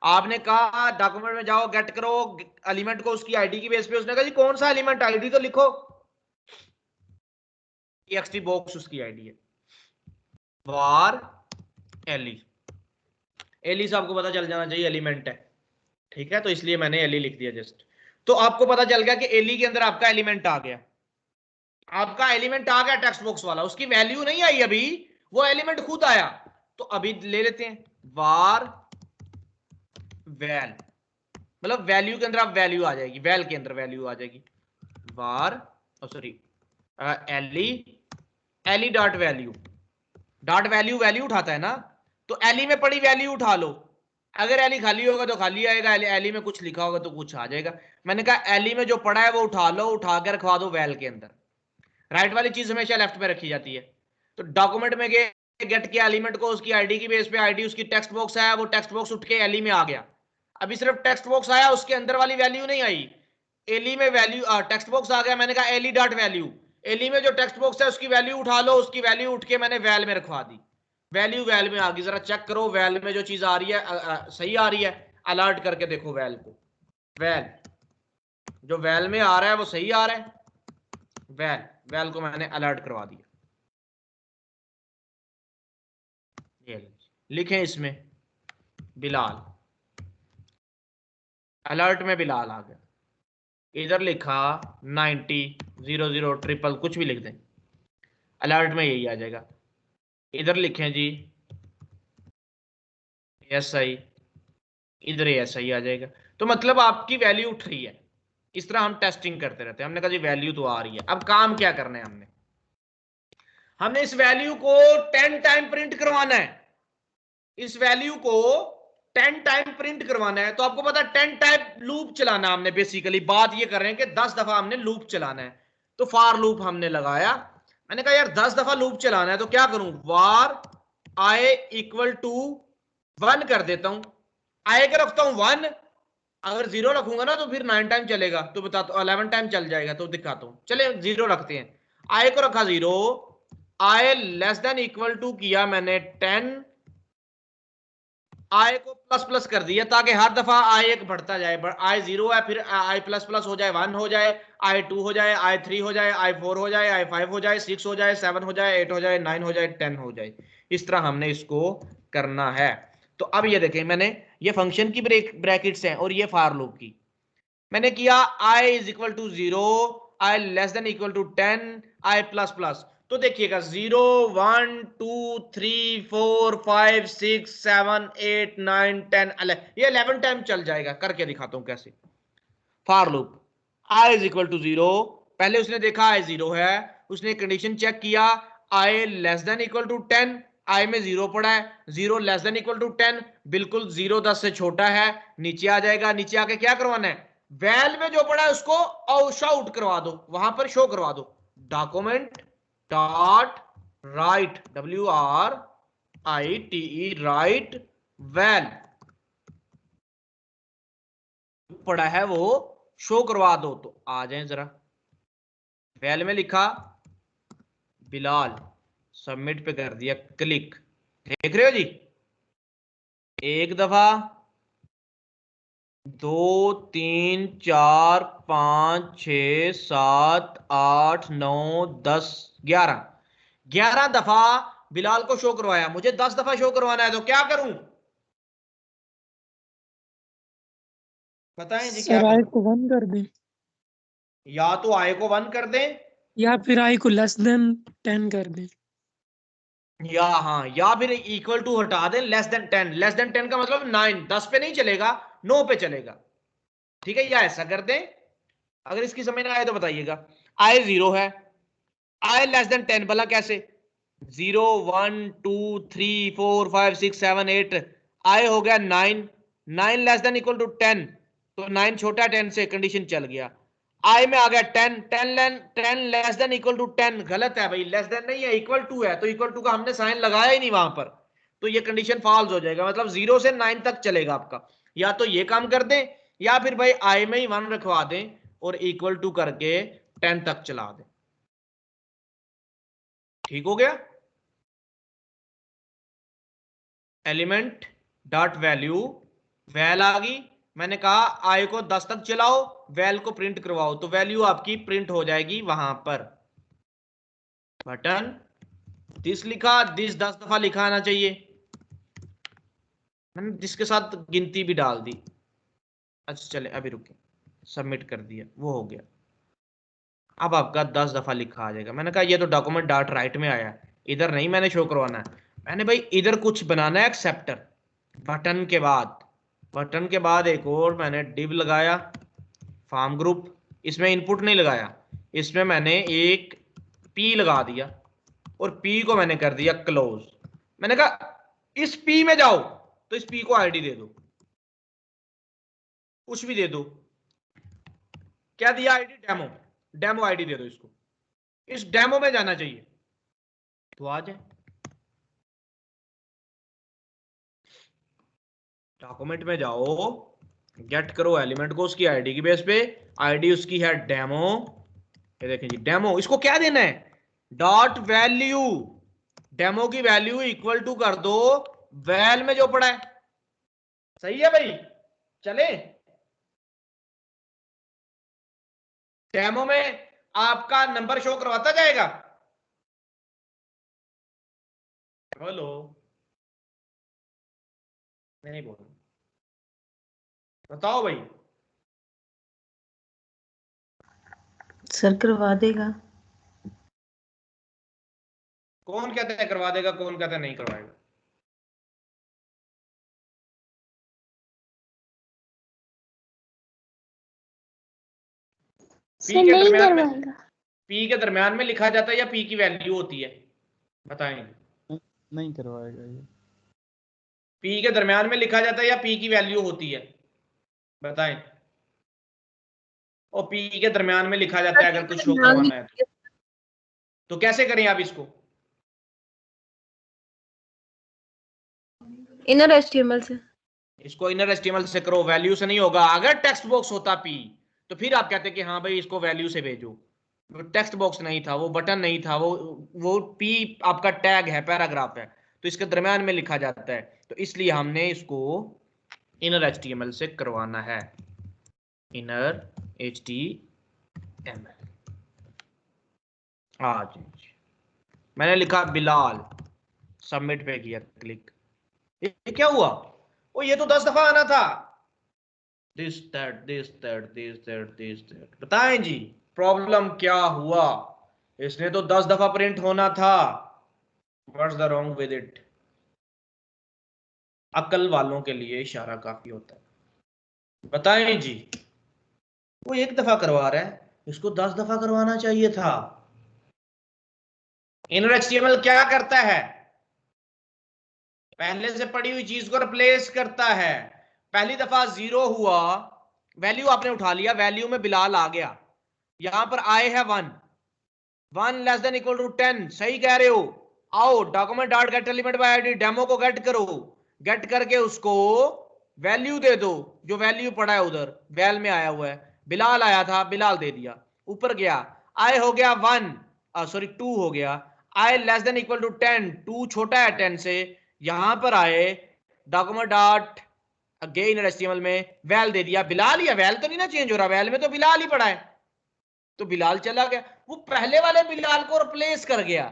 Speaker 1: आपने कहा डॉक्यूमेंट में जाओ, गेट करो एलिमेंट को उसकी आईडी की बेस पे। उसने कहा जी कौन सा एलिमेंट, आईडी तो लिखो। txt बॉक्स उसकी आईडी है। वार एली, एली से आपको पता चल जाना चाहिए एलिमेंट है, ठीक है, तो इसलिए मैंने एली लिख दिया जस्ट। तो आपको पता चल गया कि एली के अंदर आपका एलिमेंट आ गया। आपका एलिमेंट आ गया टेक्स्ट बॉक्स वाला, उसकी वैल्यू नहीं आई अभी, वो एलिमेंट खुद आया। तो अभी ले लेते हैं वार वैल, मतलब वैल्यू के अंदर आप वैल्यू आ जाएगी, वैल के अंदर वैल्यू आ जाएगी। वार सॉरी एली, एली dot value, dot value value उठाता है ना, तो एली में पड़ी वैल्यू उठा लो। अगर एली खाली होगा तो खाली आएगा, एली में कुछ लिखा होगा तो कुछ आ जाएगा। मैंने कहा एली में जो पड़ा है वो उठा लो, उठा कर रखवा दो वैल के अंदर। राइट वाली चीज हमेशा लेफ्ट में रखी जाती है। तो डॉक्यूमेंट में गए, गेट किया एलिमेंट को उसकी आईडी की बेस पे, आईडी उसकी टेक्स्ट बॉक्स है, वो टेक्स्ट बॉक्स उठ के एली में आ गया। अभी सिर्फ टेक्स्ट बॉक्स आया, उसके अंदर वाली वैल्यू नहीं आई। एली में वैल्यू टेक्स्ट बॉक्स आ गया, मैंने कहा एली डॉट वैल्यू, एली में जो टेक्स्ट बॉक्स है उसकी वैल्यू उठा लो, उसकी वैल्यू उठ के मैंने वैल में रखवा दी। वैल्यू वैल में आ गई, जरा चेक करो वैल में जो चीज आ रही है सही आ रही है, अलर्ट करके देखो वैल को। वैल जो वैल में आ रहा है वो सही आ रहा है, वैल वैल को मैंने अलर्ट करवा दिया। ये लिखें इसमें बिलाल, अलर्ट में बिलाल आ गया। इधर लिखा 90 00 ट्रिपल कुछ भी लिख दें, अलर्ट में यही आ जाएगा। इधर लिखें जी SI, इधर SI आ जाएगा। तो मतलब आपकी वैल्यू उठ रही है। इस तरह हम टेस्टिंग करते रहते हैं। हमने कहा जी वैल्यू तो आ रही है, अब काम क्या करना है, हमने इस वैल्यू को 10 टाइम प्रिंट करवाना है। इस वैल्यू को 10 टाइम प्रिंट करवाना है। तो आपको पता है 10 टाइम लूप चलाना हमने, बेसिकली बात ये कर रहे हैं कि 10 दफा हमने लूप चलाना है। तो फॉर लूप हमने लगाया। मैंने कहा यार 10 दफा लूप चलाना है तो क्या करूं, वार आई इक्वल टू 1 कर देता हूं। आई का रखता हूं 1, अगर 0 रखूंगा ना तो फिर 9 टाइम चलेगा, तो बताता हूं 11 टाइम चल जाएगा, तो दिखाता हूं। चले 0 रखते हैं, आई को रखा 0, I less than equal to किया मैंने 10, आई को प्लस प्लस कर दिया ताकि हर दफा आई एक बढ़ता जाए। आई 0 है, फिर आई प्लस प्लस हो जाए, 1 हो जाए, आई 2 हो जाए, आई 3 हो जाए, आई 4 हो जाए, आई 5 हो जाए, 6 हो जाए, 7 हो जाए, 8 हो जाए, 9 हो जाए, 10 हो जाए। इस तरह हमने इसको करना है। तो अब ये देखें, मैंने ये फंक्शन की ब्रैकेट्स हैं और ये फॉर लूप की। मैंने किया I is equal to 0, I less than equal to 10, I plus plus. तो देखिएगा 0 1 2 3 4 5 6 7 8 9 10 ये 11 टाइम चल जाएगा। करके दिखाता हूं कैसे। For loop I is equal to 0, पहले उसने देखा आई 0 है, उसने कंडीशन चेक किया, आई लेस देन इक्वल टू 10, आई में 0 पड़ा है, 0 लेस देन इक्वल टू 10, बिल्कुल 0 10 से छोटा है, नीचे आ जाएगा। नीचे आके क्या करवाना है, वैल में जो पड़ा है उसको शो आउट करवा दो, वहां पर शो करवा दो, document dot write WRITE write val पड़ा है वो शो करवा दो। तो आ जाए जरा, वैल में लिखा बिलाल, सबमिट पे कर दिया क्लिक। देख रहे हो जी, एक दफा 2 3 4 5 6 7 8 9 10 11 दफा बिलाल को शो करवाया। मुझे 10 दफा शो करवाना है, तो क्या करूं? बताएं जी क्या
Speaker 6: सर आई
Speaker 1: करूं?
Speaker 6: को 1 कर दें,
Speaker 1: या तो आई को 1 कर दें,
Speaker 6: या फिर आई को लेस देन 10 कर दें।
Speaker 1: या हाँ, या फिर इक्वल टू हटा दें, लेस देन 10। लेस देन 10 का मतलब 9, 10 पे नहीं चलेगा, 9 पे चलेगा। ठीक है, या ऐसा कर दें। अगर इसकी समझ ना आए तो बताइएगा। आई 0 है, आई लेस देन 10 भला कैसे? 0 1 2 3 4 5 6 7 8, आई हो गया 9, 9 लेस देन इक्वल टू 10, तो 9 छोटा 10 से, कंडीशन चल गया। आई में आ गया 10, 10 लेस देन इक्वल टू 10, गलत है भाई, लेस देन नहीं है, इक्वल टू है, तो इक्वल टू का हमने साइन लगाया ही नहीं वहां पर, तो ये कंडीशन फॉल्स हो जाएगा। मतलब 0 से 9 तक चलेगा आपका। या तो ये काम कर दें, या फिर भाई आई में ही 1 रखवा दें और इक्वल टू करके 10 तक चला दें। ठीक हो गया। एलिमेंट डॉट वैल्यू, वैल आ गई। मैंने कहा आई को 10 तक चलाओ, वैल को प्रिंट करवाओ, तो वैल्यू आपकी प्रिंट हो जाएगी वहां पर। बटन दिस लिखा, दिस 10 दफा लिखा आना चाहिए। मैंने जिसके साथ गिनती भी डाल दी। अच्छा चले, अभी रुके, सबमिट कर दिया, वो हो गया। अब आपका 10 दफा लिखा आ जाएगा। मैंने कहा ये तो डॉक्यूमेंट डॉट राइट में आया, इधर नहीं मैंने शो करवाना है। मैंने भाई इधर कुछ बनाना है एक्सेप्टर। बटन के बाद, बटन के बाद एक और मैंने डिव लगाया, फार्म ग्रुप। इसमें इनपुट नहीं लगाया, इसमें मैंने एक पी लगा दिया, और पी को मैंने कर दिया क्लोज। मैंने कहा इस पी में जाओ, तो इस पी को आईडी दे दो, कुछ भी दे दो। क्या दिया? आईडी डेमो, डेमो आईडी दे दो इसको। इस डेमो में जाना चाहिए, तो आ जाए। डॉक्यूमेंट में जाओ, गेट करो एलिमेंट को उसकी आईडी की बेस पे। आईडी उसकी है डेमो, ये देखें जी डेमो। इसको क्या देना है? डॉट वैल्यू, डेमो की वैल्यू इक्वल टू कर दो वैल में जो पड़ा है। सही है भाई, चले। डेमो में आपका नंबर शो करवाता जाएगा। बोलो, नहीं बोलो, बताओ भाई।
Speaker 5: सर करवा देगा।
Speaker 1: कौन कहता है करवा देगा, कौन कहता है नहीं करवाएगा? पी के दरमियान में, पी के दरमियान में लिखा जाता है या पी की वैल्यू होती है? बताएं।
Speaker 2: नहीं करवाएगा ये।
Speaker 1: पी के दरमियान में लिखा जाता है या पी की वैल्यू होती है? बताएं। और पी के दरमियान में लिखा जाता है अगर कुछ शो करवाना है तो कैसे करें आप इसको?
Speaker 3: इनर एचटीएमएल से।
Speaker 1: इसको इनर एचटीएमएल से करो, वैल्यू से नहीं होगा। अगर टेक्स्ट बॉक्स होता पी, तो फिर आप कहते कि हाँ भाई इसको वैल्यू से भेजो। वो टेक्स्ट बॉक्स नहीं था, वो बटन नहीं था, वो पी आपका टैग है, पैराग्राफ है, तो इसके दरमियान में लिखा जाता है, तो इसलिए हमने इसको इनर एचटीएमएल से करवाना है। Inner HTML. आज मैंने लिखा बिलाल, सबमिट पे किया क्लिक। ये क्या हुआ? ओ ये तो 10 दफा आना था। This that this that this that this that. बताएं जी प्रॉब्लम क्या हुआ? इसने तो 10 दफा प्रिंट होना था। What's the wrong with it? अकल वालों के लिए इशारा काफी होता है। बताएं जी। वो एक दफा करवा रहा है, इसको 10 दफा करवाना चाहिए था। इनर एचटीएमएल क्या करता है? पहले से पड़ी हुई चीज को रिप्लेस करता है। पहली दफा 0 हुआ, वैल्यू आपने उठा लिया, वैल्यू में बिलाल आ गया, यहां पर आए है 1, 1 लेस देन इक्वल टू 10, सही कह रहे हो। आओ document dot get element by ID, demo को गेट करो, गेट करके उसको वैल्यू दे दो, जो वैल्यू पड़ा है उधर वैल में आया हुआ है, बिलाल आया था, बिलाल दे दिया। ऊपर गया, आई हो गया 1, सॉरी 2 हो गया, आई लेस देन इक्वल टू 10, 2 छोटा है 10 से, यहां पर आए डॉक्यूमेंट डॉट अगेन एचटीएमएल में वैल दे दिया, बिलाल, या वैल तो नहीं ना चेंज हो रहा, वैल में तो बिलाल ही पड़ा है, तो बिलाल चला गया, वो पहले वाले बिलाल को रिप्लेस कर गया।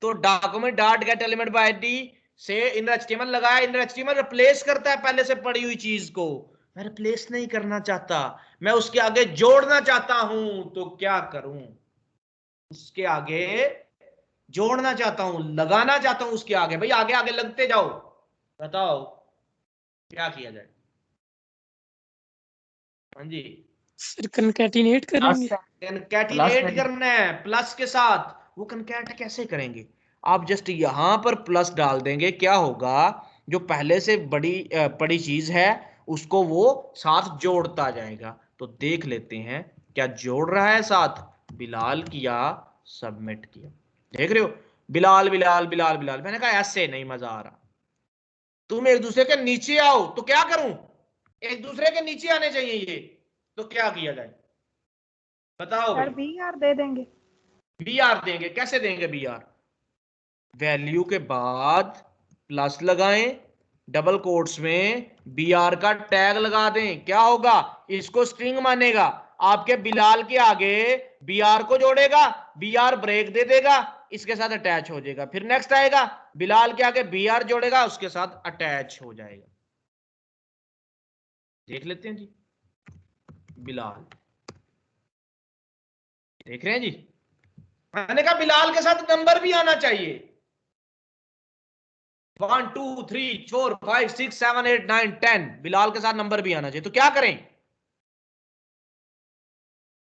Speaker 1: तो document dot get element by ID से इनर एचटीएमएल लगाया, इनर एचटीएमएल रिप्लेस करता है पहले से पड़ी हुई चीज को। मैं रिप्लेस नहीं करना चाहता, मैं उसके आगे जोड़ना चाहता हूं, तो क्या करूं, उसके आगे जोड़ना चाहता हूं, लगाना चाहता हूं उसके आगे। भाई आगे आगे लगते जाओ, बताओ क्या किया जाए। हाँ जी,
Speaker 6: फिर कनकैटिनेट करेंगे।
Speaker 1: कनकैटिनेट करना है प्लस के साथ। वो कनकैट कैसे करेंगे, आप जस्ट यहां पर प्लस डाल देंगे, क्या होगा, जो पहले से बड़ी चीज है उसको वो साथ जोड़ता जाएगा। तो देख लेते हैं क्या जोड़ रहा है साथ, बिलाल किया, सबमिट किया, देख रहे हो, बिलाल बिलाल बिलाल बिलाल। मैंने कहा ऐसे नहीं मजा आ रहा, तुम एक दूसरे के नीचे आओ, तो क्या करूं, एक दूसरे के नीचे आने चाहिए ये, तो क्या किया जाए बताओ भाई।
Speaker 3: सर BR दे देंगे।
Speaker 1: बी आर देंगे, कैसे देंगे बी आर, वैल्यू के बाद प्लस लगाएं, डबल कोट्स में बी आर का टैग लगा दें, क्या होगा, इसको स्ट्रिंग मानेगा, आपके बिलाल के आगे बी आर को जोड़ेगा, बी आर ब्रेक दे देगा, इसके साथ अटैच हो जाएगा, फिर नेक्स्ट आएगा बिलाल के आगे बी आर जोड़ेगा, उसके साथ अटैच हो जाएगा। देख लेते हैं जी, बिलाल देख रहे हैं जी, मैंने कहा बिलाल के साथ नंबर भी आना चाहिए, 1 2 3 4 5 6 7 8 9 10, बिलाल के साथ नंबर भी आना चाहिए। तो क्या करें,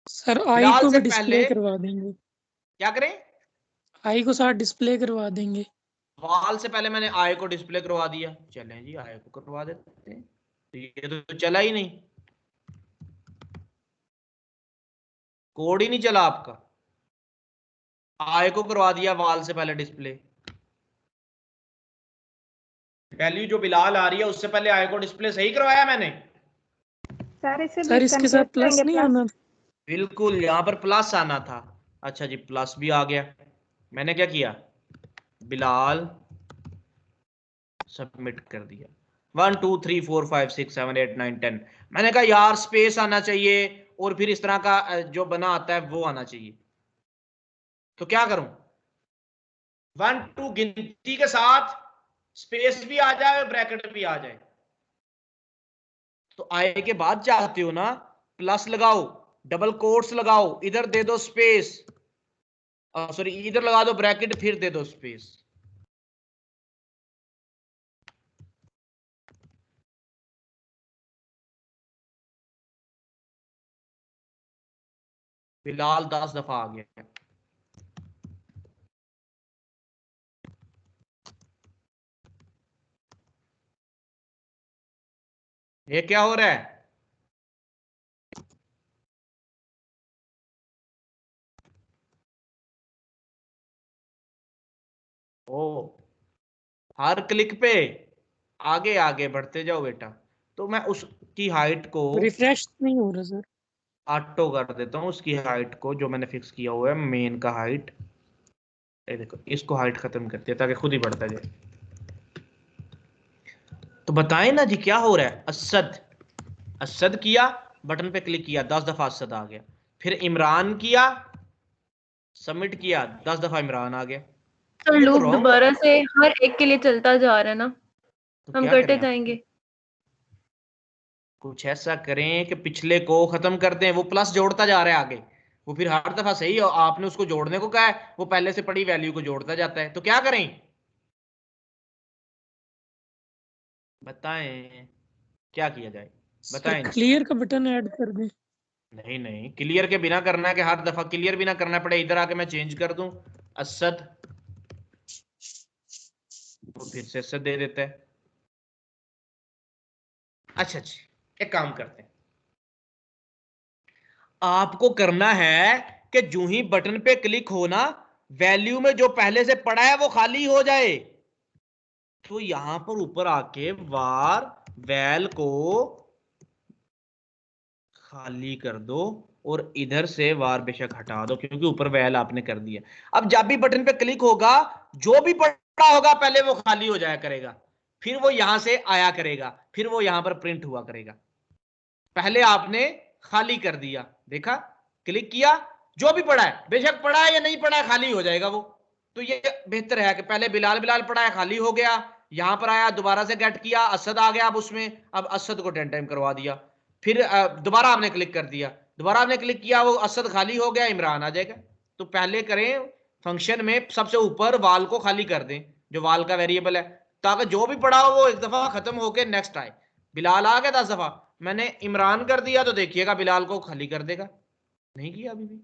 Speaker 6: सर आई
Speaker 1: बिलाल
Speaker 6: को
Speaker 1: से
Speaker 6: भी डिस्प्ले
Speaker 1: पहले
Speaker 6: करवा देंगे,
Speaker 1: क्या करें,
Speaker 6: आई को साथ डिस्प्ले करवा देंगे।
Speaker 1: वाल से पहले मैंने आई को डिस्प्ले करवा दिया, चलें जी आई को करवा देते हैं, तो ये तो चला ही नहीं, कोड ही नहीं चला आपका, आई को करवा दिया वाल से पहले डिस्प्ले, वैल्यू जो बिलाल आ रही है उससे पहले आई को डिस्प्ले सही करवाया मैंने।
Speaker 3: सर इसे
Speaker 6: सर इसके साथ प्लस नहीं आना।
Speaker 1: बिल्कुल, यहां पर प्लस आना था। अच्छा जी, प्लस भी आ गया, मैंने क्या किया, बिलाल सबमिट कर दिया, 1 2 3 4 5 6 7 8 9 10। मैंने कहा यार स्पेस आना चाहिए, और फिर इस तरह का जो बना आता है वो आना चाहिए, तो क्या करूं, 1 2 गिनती के साथ स्पेस भी आ जाए, ब्रैकेट भी आ जाए, तो आई के बाद चाहते हो ना, प्लस लगाओ, डबल कोट्स लगाओ, इधर दे दो स्पेस, सॉरी इधर लगा दो ब्रैकेट, फिर दे दो स्पेस। बिलाल 10 दफा आ गया, ये क्या हो रहा है, ओ हर क्लिक पे आगे आगे बढ़ते जाओ बेटा। तो मैं उसकी हाइट को
Speaker 6: रिफ्रेश नहीं हो रहा सर।
Speaker 1: ऑटो कर देता हूँ, उसकी हाइट को जो मैंने फिक्स किया हुआ है मेन का हाइट, ये देखो इसको हाइट खत्म करती है ताकि खुद ही बढ़ता जाए। तो बताएं ना जी क्या हो रहा है, असद, असद किया, बटन पे क्लिक किया, 10 दफा असद आ गया, फिर इमरान किया, सबमिट किया, 10 दफा इमरान आ गया।
Speaker 5: तो
Speaker 1: ये तो
Speaker 5: लूप
Speaker 1: रॉन्ग,
Speaker 5: दोबारा से हर एक के लिए चलता जा रहा है ना,
Speaker 1: तो
Speaker 5: हम
Speaker 1: क्या
Speaker 5: करते
Speaker 1: करें आप?
Speaker 5: जाएंगे।
Speaker 1: कुछ ऐसा करें कि पिछले को खत्म कर दें, वो प्लस जोड़ता जा रहा है आगे, वो फिर हर दफा सही, आपने उसको जोड़ने को कहा है, वो पहले से पड़ी वैल्यू को जोड़ता जाता है, तो क्या करें बताएं, क्या किया जाए
Speaker 6: सर
Speaker 1: बताएं जी।
Speaker 6: क्लियर का बटन ऐड कर दें।
Speaker 1: नहीं नहीं, क्लियर के बिना करना है कि हर दफा क्लियर भी ना करना पड़े, इधर आके मैं चेंज कर दूं असद, तो फिर से असद दे देता है। अच्छा अच्छा, एक काम करते हैं, आपको करना है कि जो ही बटन पे क्लिक हो ना, वैल्यू में जो पहले से पड़ा है वो खाली हो जाए। तो यहां पर ऊपर आके वार वैल को खाली कर दो और इधर से वार बेशक हटा दो, क्योंकि ऊपर वैल आपने कर दिया। अब जब भी बटन पे क्लिक होगा, जो भी पड़ा होगा पहले वो खाली हो जाया करेगा, फिर वो यहां से आया करेगा, फिर वो यहां पर प्रिंट हुआ करेगा। पहले आपने खाली कर दिया, देखा, क्लिक किया, जो भी पड़ा है, बेशक पड़ा है या नहीं पड़ा है, खाली हो जाएगा वो। तो ये बेहतर है कि पहले बिलाल बिलाल पड़ा है, खाली हो गया, यहां पर आया, दोबारा से गेट किया, असद आ गया, अब उसमें अब असद को 10 टाइम करवा दिया, फिर दोबारा आपने क्लिक कर दिया, दोबारा आपने क्लिक किया, वो असद खाली हो गया, इमरान आ जाएगा। तो पहले करें फंक्शन में सबसे ऊपर वाल को खाली कर दें, जो वाल का वेरिएबल है, ताकि जो भी पड़ा हो वो एक दफा खत्म होके नेक्स्ट आए। बिलाल आ गया 10 दफा, मैंने इमरान कर दिया तो देखिएगा बिलाल को खाली कर देगा। नहीं किया अभी भी,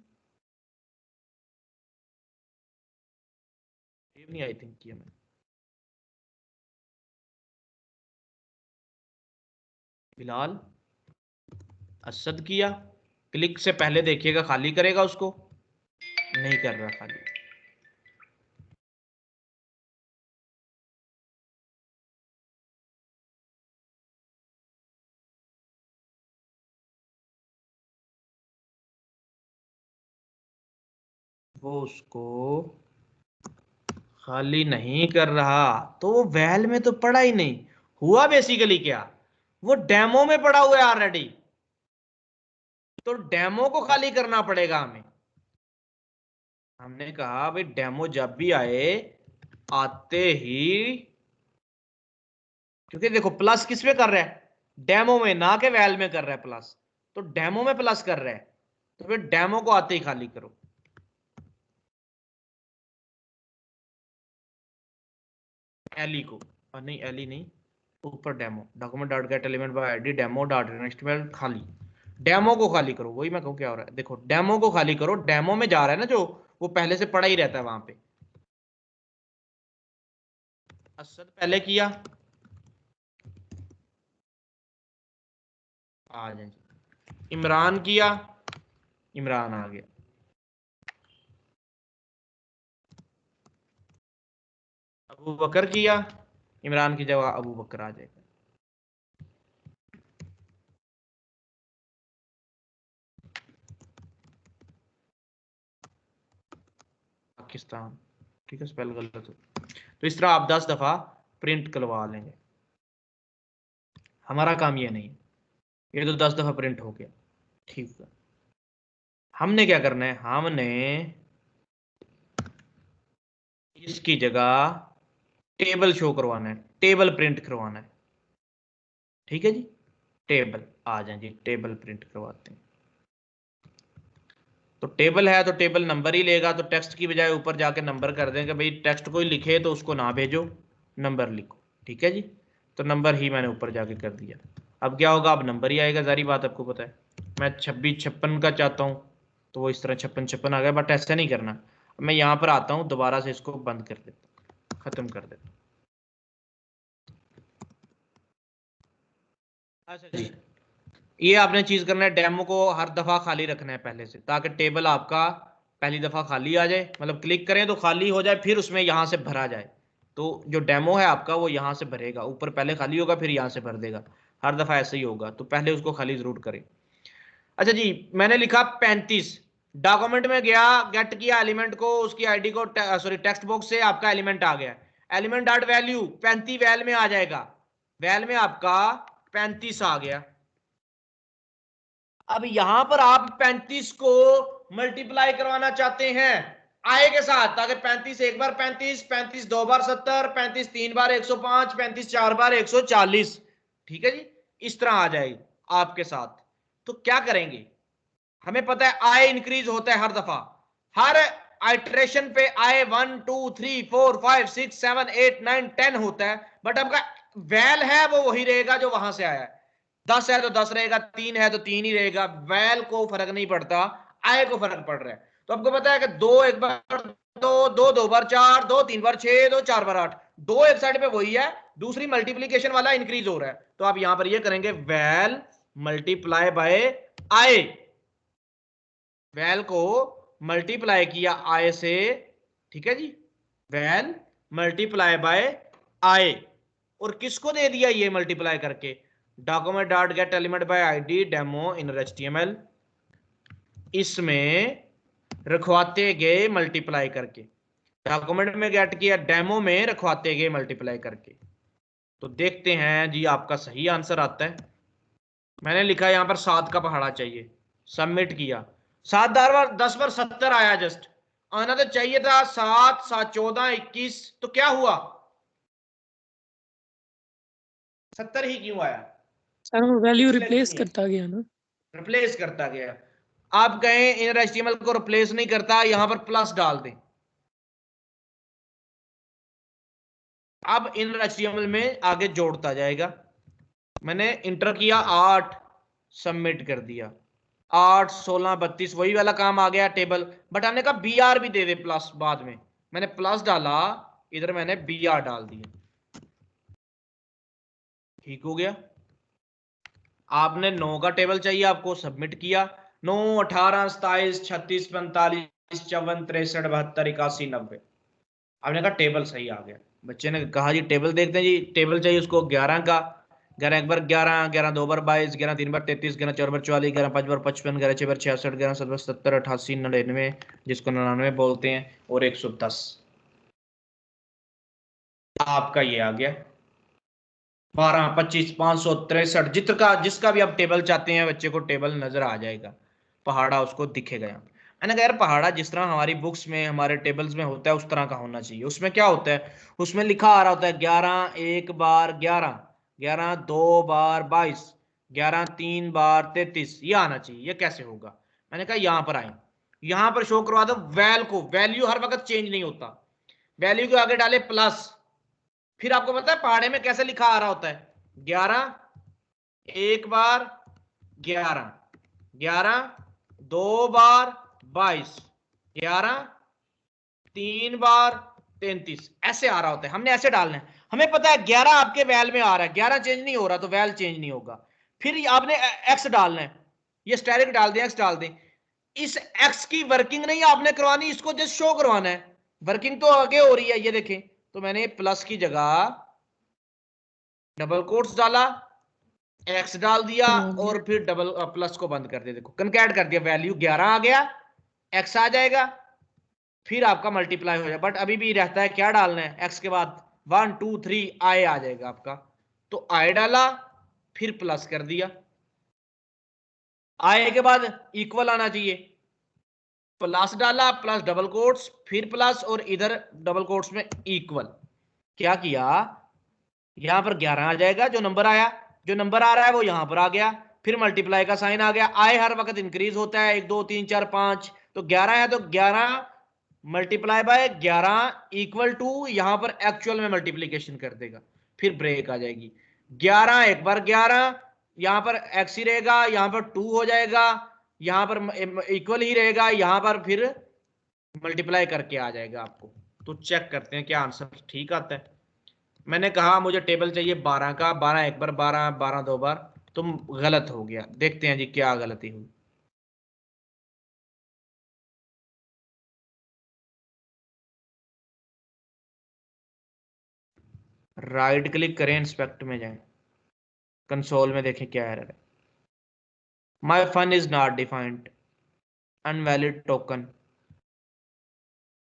Speaker 1: नहीं आई थिंक किया मैंने। बिलाल असद किया, क्लिक से पहले देखिएगा खाली करेगा उसको, नहीं कर रहा खाली। वो उसको खाली नहीं कर रहा, तो वो वैल में तो पड़ा ही नहीं हुआ। बेसिकली क्या, वो डेमो में पड़ा हुआ है ऑलरेडी, तो डेमो को खाली करना पड़ेगा हमें। हमने कहा भाई डेमो जब भी आए, आते ही, क्योंकि देखो प्लस किस में कर रहा है, डेमो में, ना के वैल में कर रहा है प्लस, तो डेमो में प्लस कर रहा है, तो फिर डेमो को आते ही खाली करो। एली को, और नहीं एली नहीं, ऊपर demo, document dot get element by ID demo dot next well खाली, डेमो को खाली करो। वही मैं कहूँ क्या हो रहा है, देखो डेमो को खाली करो, डेमो में जा रहा है ना जो, वो पहले से पड़ा ही रहता है वहां पे। असद पहले किया, आ जाए, इमरान किया, इमरान आ गया, अबू बकर किया, इमरान की जगह अबू बकर आ जाएगा। पाकिस्तान, ठीक है, स्पेल गलत हो, तो इस तरह आप 10 दफा प्रिंट करवा लेंगे। हमारा काम ये नहीं, ये तो 10 दफा प्रिंट हो गया, ठीक है। हमने क्या करना है, हमने इसकी जगह टेबल शो करवाना है, टेबल प्रिंट करवाना है, ठीक है जी। टेबल आ जाए जी, टेबल प्रिंट करवाते हैं। तो टेबल है तो टेबल नंबर ही लेगा, तो टेक्स्ट की बजाय ऊपर जाके नंबर कर देंगे, भाई टेक्स्ट कोई लिखे तो उसको ना भेजो, नंबर लिखो, ठीक है जी। तो नंबर ही मैंने ऊपर जाके कर दिया। अब क्या होगा, अब नंबर ही आएगा, सारी बात आपको पता है। मैं 2656 का चाहता हूँ तो वो इस तरह 5656 आ गया, बट ऐसा नहीं करना। मैं यहाँ पर आता हूँ, दोबारा से इसको बंद कर देता हूँ, खत्म कर देता हूँ। अच्छा जी, ये आपने चीज करना है, डेमो को हर दफा खाली रखना है पहले से, ताकि टेबल आपका पहली दफा खाली आ जाए, मतलब क्लिक करें तो खाली हो जाए, फिर उसमें यहां से भरा जाए। तो जो डेमो है आपका वो यहां से भरेगा, ऊपर पहले खाली होगा फिर यहां से भर देगा, हर दफा ऐसे ही होगा, तो पहले उसको खाली जरूर करें। अच्छा जी, मैंने लिखा 35, डॉक्यूमेंट में गया, गेट किया एलिमेंट को, उसकी आईडी को, सॉरी टेक्स्ट बॉक्स से आपका एलिमेंट आ गया, एलिमेंट डॉट वैल्यू 35 वैल में आ जाएगा, वैल में आपका 35 आ गया। अब यहां पर आप 35 को मल्टीप्लाई करवाना चाहते हैं आय के साथ, ताकि 35 एक बार 35, 35 दो बार 70, 35 तीन बार 105, 35 चार बार 140, ठीक है जी, इस तरह आ जाएगी आपके साथ। तो क्या करेंगे, हमें पता है आय इंक्रीज होता है हर दफा, हर आइट्रेशन पे आय 1 2 3 4 5 6 7 8 9 10 होता है, बट आपका वैल है वो वही रहेगा जो वहां से आया है। 10 है तो 10 रहेगा, 3 है तो 3 ही रहेगा, वैल को फर्क नहीं पड़ता, आय को फर्क पड़ रहा है। तो आपको पता है कि 2 एक बार 2, 2 दो बार 4, 2 3 बार 6, 2 4 बार 8, 2 एक साइड पे वही है, दूसरी मल्टीप्लीकेशन वाला इंक्रीज हो रहा है। तो आप यहां पर ये करेंगे val multiply by I, val को मल्टीप्लाई किया I से, ठीक है जी, वैल मल्टीप्लाई बाय I, और किसको दे दिया ये मल्टीप्लाई करके, document dot get element by ID demo in HTML, इसमें रखवाते गए मल्टीप्लाई करके, डॉक्यूमेंट में गेट किया, डेमो में रखवाते गए मल्टीप्लाई करके। तो देखते हैं जी आपका सही आंसर आता है। मैंने लिखा यहां पर 7 का पहाड़ा चाहिए, सबमिट किया, 7 बार 10 बार 70 आया, जस्ट आना तो चाहिए था 7 7 14 21, तो क्या हुआ 70 ही क्यों आया?
Speaker 6: सर वो वैल्यू
Speaker 1: इसलिए
Speaker 6: रिप्लेस
Speaker 1: नहीं है।
Speaker 6: करता गया ना।
Speaker 1: रिप्लेस करता गया। आप कहें इनर एचटीएमएल को रिप्लेस नहीं करता, यहां पर प्लस डाल दें, अब इनर एचटीएमएल में आगे जोड़ता जाएगा। मैंने इंटर किया 8, सबमिट कर दिया, 8 16 32 वही वाला काम आ गया टेबल, बट हमने कहा BR भी दे दे प्लस, बाद में मैंने प्लस डाला, इधर मैंने BR डाल दिया, ठीक हो गया। आपने 9 का टेबल चाहिए, आपको सबमिट किया, 9 18 27 36 45 54 63 72 81 90, आपने कहा टेबल सही आ गया। बच्चे ने कहा जी टेबल देखते हैं जी, टेबल चाहिए उसको 11 का, 11 एक बार 11, 11 2 बार 22, 11 3 बार 33, 11 4 बार 44, 11 5 बार 55, 11 6 बार 66, 11 7 बार 70 88 99, जिसको 99 बोलते हैं, और 110। आपका ये आ गया 12 25 563, जिसका भी आप टेबल चाहते हैं, बच्चे को टेबल नजर आ जाएगा, पहाड़ा उसको दिखेगा। यहाँ मैंने कहा यार पहाड़ा जिस तरह हमारी बुक्स में हमारे टेबल्स में होता है उस तरह का होना चाहिए। उसमें क्या होता है, उसमें लिखा आ रहा होता है 11 1 बार 11, 11 2 बार 22, 11 3 बार 33, ये आना चाहिए। ये कैसे होगा? मैंने कहा यहाँ पर आए, यहाँ पर शो करवा दो वैल को, वैल्यू हर वक्त चेंज नहीं होता, वैल्यू के आगे डाले प्लस, फिर आपको पता है पहाड़े में कैसे लिखा आ रहा होता है, 11 1 बार 11, 11 2 बार 22, 11 3 बार 33, ऐसे आ रहा होता है। हमने ऐसे डालना है, हमें पता है 11 आपके वैल में आ रहा है, 11 चेंज नहीं हो रहा तो वैल चेंज नहीं होगा। फिर आपने एक्स डालना है, ये स्टैटिक डाल दें, एक्स डाल दें, इस एक्स की वर्किंग नहीं आपने करवानी, इसको जस्ट शो करवाना है, वर्किंग तो आगे हो रही है। ये देखें, तो मैंने प्लस की जगह डबल कोट्स डाला, एक्स डाल दिया, और फिर डबल प्लस को बंद कर दिया, देखो कनकैट कर दिया, वैल्यू 11 आ गया, एक्स आ जाएगा, फिर आपका मल्टीप्लाई हो जाए। बट अभी भी रहता है क्या डालना है, एक्स के बाद 1 2 3 आई आ जाएगा आपका, तो आई डाला, फिर प्लस कर दिया, आई के बाद इक्वल आना चाहिए, प्लस डाला, प्लस डबल कोट्स, फिर प्लस, और इधर डबल कोट्स में इक्वल। क्या किया, यहां पर 11 आ जाएगा, जो नंबर आया, जो नंबर आ रहा है वो यहां पर आ गया, फिर मल्टीप्लाई का साइन आ गया, आई हर वक्त इंक्रीज होता है, 1 2 3 4 5, तो 11 है तो 11 मल्टीप्लाई बाय 11 इक्वल टू, यहां पर एक्चुअल में मल्टीप्लीकेशन कर देगा, फिर ब्रेक आ जाएगी, 11 एक बार 11, यहां पर एक्स ही रहेगा, यहां पर 2 हो जाएगा, यहां पर इक्वल ही रहेगा, यहां पर फिर मल्टीप्लाई करके आ जाएगा आपको। तो चेक करते हैं क्या आंसर ठीक आता है। मैंने कहा मुझे टेबल चाहिए 12 का, 12 एक बार 12, 12 2 बार, तुम गलत हो गया। देखते हैं जी क्या गलती हुई। राइट क्लिक करें, इंस्पेक्ट में जाएं, कंसोल में देखें क्या एरर है। My fun is not defined, invalid token,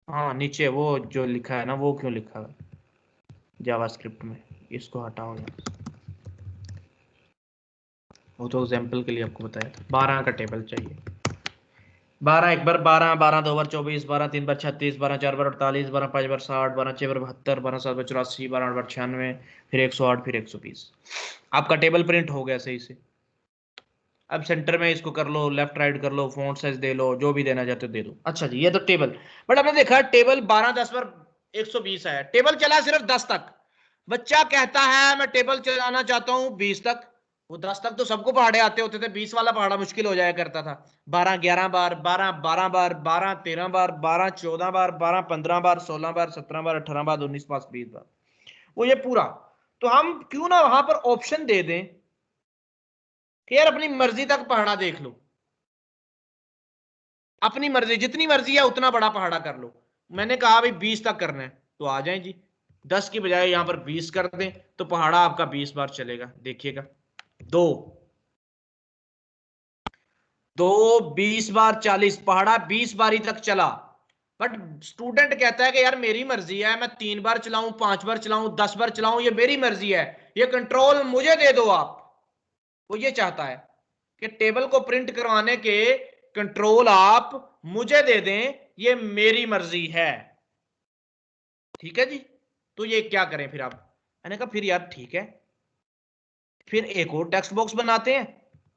Speaker 1: हाँ नीचे वो जो लिखा है ना, वो क्यों लिखा है जावास्क्रिप्ट में, इसको हटाओ यहाँ, वो तो एग्जाम्पल के लिए आपको बताया था। 12 का टेबल चाहिए, 12 एक बार 12, 12 2 बार 24, 12 3 बार 36, 12 4 बार 48, 12 5 बार 60, 12 6 बार 72, 12 7 बार 84, 12 8 बार 96, फिर 108, फिर 120। आपका टेबल प्रिंट हो गया सही से। अब सेंटर में इसको कर लो, लेफ्ट राइट कर लो, फॉन्ट साइज दे लो, जो भी देना चाहते हो दे दो। अच्छा जी, ये तो टेबल, बट आपने देखा टेबल 12 10 पर 120 आया, टेबल चला सिर्फ 10 तक। बच्चा कहता है मैं टेबल चलाना चाहता हूं 20 तक, वो 10 तक तो सबको पहाड़े आते होते थे, 20 वाला पहाड़ा मुश्किल हो जाया करता था। 12 11 बार, 12 12 बार, 12 13 बार, 12 14 बार, 12 15 बार, 16 बार, 17 बार, 18 बार, 19 बार, 20 बार, वो ये पूरा। तो हम क्यों ना वहां पर ऑप्शन दे दें कि यार अपनी मर्जी तक पहाड़ा देख लो। अपनी मर्जी, जितनी मर्जी है उतना बड़ा पहाड़ा कर लो। मैंने कहा भाई 20 तक करना है तो आ जाए जी, 10 की बजाय यहां पर 20 कर दें तो पहाड़ा आपका 20 बार चलेगा। देखिएगा 2 20 बार 40, पहाड़ा 20 बारी तक चला। बट स्टूडेंट कहता है कि यार मेरी मर्जी है, मैं 3 बार चलाऊं, 5 बार चलाऊं, 10 बार चलाऊं, ये मेरी मर्जी है, ये कंट्रोल मुझे दे दो आप। वो ये चाहता है कि टेबल को प्रिंट करवाने के कंट्रोल आप मुझे दे दें, ये मेरी मर्जी है। ठीक है जी, तो ये क्या करें फिर आप? मैंने कहा फिर यार ठीक है, फिर एक और टेक्स्ट बॉक्स बनाते हैं।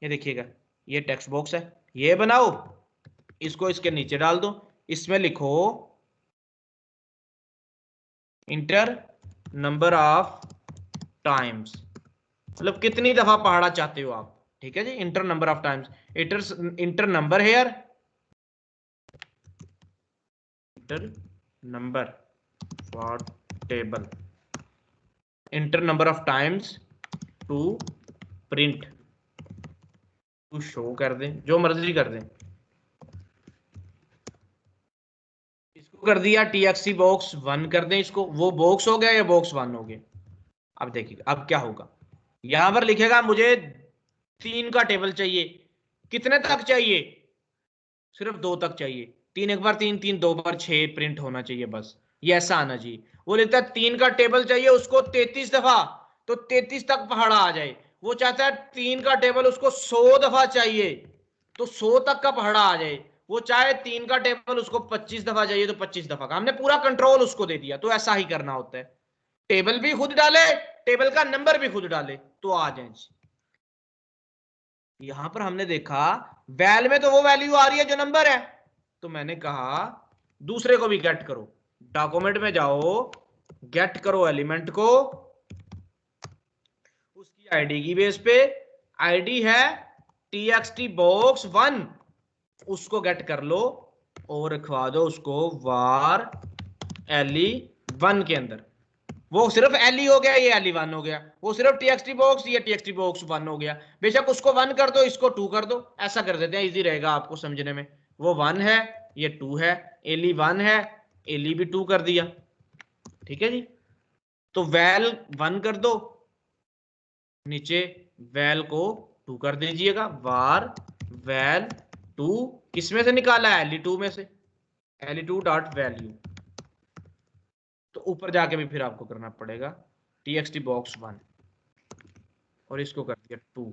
Speaker 1: ये देखिएगा ये टेक्स्ट बॉक्स है, ये बनाओ, इसको इसके नीचे डाल दो, इसमें लिखो इंटर नंबर ऑफ टाइम्स, मतलब कितनी दफा पहाड़ा चाहते हो आप। ठीक है जी, enter number of times, enter number here, enter number for table, enter number of times to print, to show कर दें, जो मर्जी कर दें। इसको कर दिया txt बॉक्स 1 कर दें, इसको वो बॉक्स हो गया या बॉक्स 1 हो गया। अब देखिएगा अब क्या होगा, यहां पर लिखेगा मुझे 3 का टेबल चाहिए। कितने तक चाहिए? सिर्फ 2 तक चाहिए। 3 एक बार 3, 3 2 बार 6 प्रिंट होना चाहिए बस, ये ऐसा आना चाहिए। वो लिखता है 3 का टेबल चाहिए उसको 33 दफा, तो 33 तक पहाड़ा आ जाए। वो चाहता है 3 का टेबल उसको 100 दफा चाहिए तो 100 तक का पहाड़ा आ जाए। वो चाहे 3 का टेबल उसको 25 दफा चाहिए तो 25 दफा का। हमने पूरा कंट्रोल उसको दे दिया। तो ऐसा ही करना होता है, टेबल भी खुद डाले, टेबल का नंबर भी खुद डाले तो आ जाए। यहां पर हमने देखा वैल में तो वो वैल्यू आ रही है जो नंबर है, तो मैंने कहा दूसरे को भी गेट करो। डॉक्यूमेंट में जाओ, गेट करो एलिमेंट को, उसकी आईडी की बेस पे, आईडी है txt box 1, उसको गेट कर लो और रखवा दो उसको var le1 के अंदर। वो सिर्फ le हो गया, ये le1 हो गया। वो सिर्फ txt box, ये txt box 1 हो गया। बेशक उसको 1 कर दो, इसको 2 कर दो, ऐसा कर देते हैं, इजी रहेगा आपको समझने में। वो 1 है, ये 2 है, le1 है, le भी 2 कर दिया। ठीक है जी, तो वैल 1 कर दो, नीचे वैल को 2 कर दीजिएगा, var वैल 2 किसमें से निकाला है? le2 में से, le2 डॉट वैल्यू। तो ऊपर जाके भी फिर आपको करना पड़ेगा txt box 1 और इसको कर दिया 2,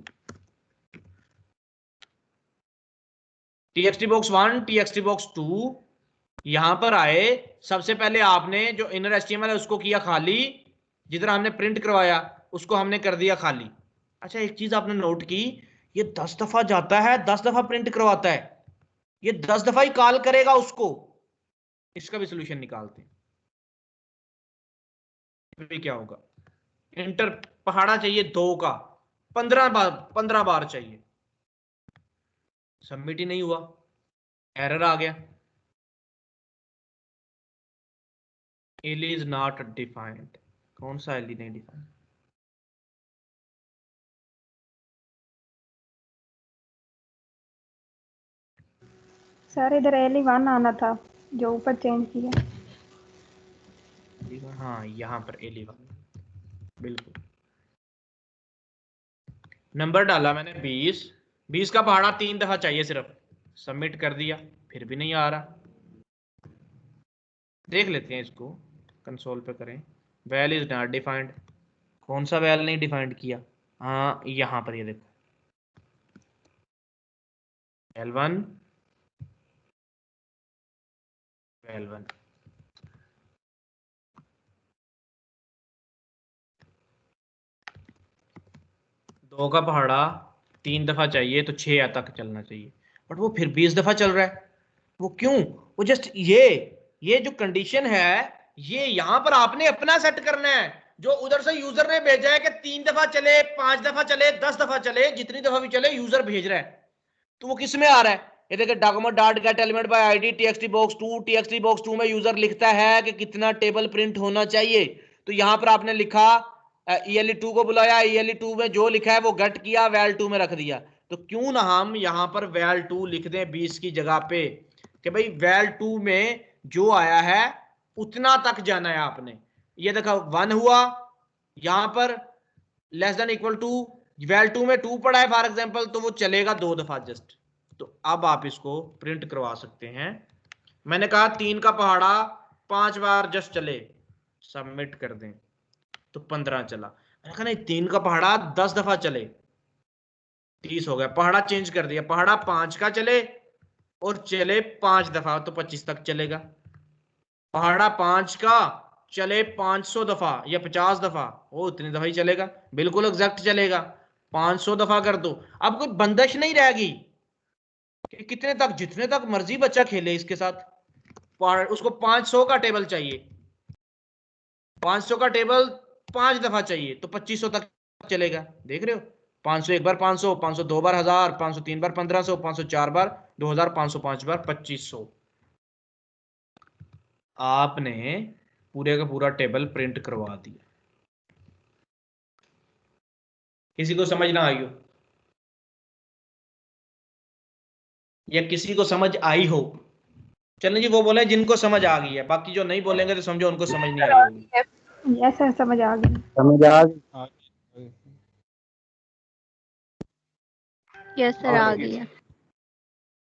Speaker 1: txt box 1 txt box 2। यहां पर आए, सबसे पहले आपने जो इनर एचटीएमएल है उसको किया खाली, जिधर हमने प्रिंट करवाया उसको हमने कर दिया खाली। अच्छा एक चीज आपने नोट की, ये 10 दफा जाता है, 10 दफा प्रिंट करवाता है, ये 10 दफा ही कॉल करेगा उसको। इसका भी सोल्यूशन निकालते हैं। क्या होगा, इंटर पहाड़ा चाहिए 2 का, 15 बार चाहिए, सबमिट ही नहीं हुआ, एरर आ गया, एल इज नॉट डिफाइंड। कौन सा एल नहीं डिफाइंड?
Speaker 3: सर इधर le1 आना था जो ऊपर चेंज किया।
Speaker 1: हाँ यहाँ पर एल1 बिल्कुल। नंबर डाला मैंने 20, 20 का पहाड़ा 3 दफा चाहिए सिर्फ, सबमिट कर दिया, फिर भी नहीं आ रहा। देख लेते हैं इसको, कंसोल पे करें, वैल इज नॉट डिफाइंड। कौन सा वैल नहीं डिफाइंड किया? हाँ यहाँ पर, ये देखो L1 L1। दो का पहाड़ा 3 दफा चाहिए तो 6 तक चलना चाहिए, बट वो फिर 20 दफा चल रहा है। वो क्यों? वो जस्ट ये जो कंडीशन है, ये यहां पर आपने अपना सेट करना है। जो उधर से यूजर ने भेजा है कि 3 दफा चले, 5 दफा चले, 10 दफा चले, जितनी दफा भी चले यूजर भेज रहा है, तो वो किस में आ रहा है? ये देखिए document dot get element by ID txt box 2, txt box 2 में यूजर लिखता है कि कितना टेबल प्रिंट होना चाहिए। तो यहां पर आपने लिखा ele2 को बुलाया, ele2 में जो लिखा है वो गेट किया, val2 में रख दिया। तो क्यों ना हम यहां पर val2 लिख दें 20 की जगह पे, कि भाई वैल 2 में जो आया है उतना तक जाना है आपने। ये देखो 1 हुआ, यहां पर less than equal to, val 2 में 2 पड़ा है फॉर एग्जांपल, तो वो चलेगा 2 दफा जस्ट। तो अब आप इसको प्रिंट करवा सकते हैं। मैंने कहा 3 का पहाड़ा 5 बार जस्ट चले, सबमिट कर दें तो 15 चला। मैंने कहा नहीं 3 का पहाड़ा 10 दफा चले, 30 हो गया। पहाड़ा चेंज कर दिया, पहाड़ा 5 का चले और चले 5 दफा तो 25 तक चलेगा। पहाड़ा 5 का चले 500 दफा या 50 दफा, वो उतनी दफा ही चलेगा, बिल्कुल एग्जैक्ट चलेगा। 500 दफा कर दो, अब कोई बंदिश नहीं रहेगी कि कितने तक, जितने तक मर्जी बच्चा खेले इसके साथ। उसको 500 का टेबल चाहिए, 500 का टेबल 5 दफा चाहिए तो 2500 तक चलेगा। देख रहे हो, 500 एक बार 500, 500 दो बार 1000, 500 3 बार 1500, 500 4 बार 2000, 500 5 बार 2500। आपने पूरे का पूरा टेबल प्रिंट करवा दिया। किसी को समझ ना आई हो या किसी को समझ आई हो? चलें जी, वो बोले जिनको समझ आ गई है, बाकी जो नहीं बोलेंगे तो समझो उनको समझ नहीं आई होगी।
Speaker 3: यस सर, समझ आ गई।
Speaker 2: समझ आ गई।
Speaker 7: यस सर, आ गई है।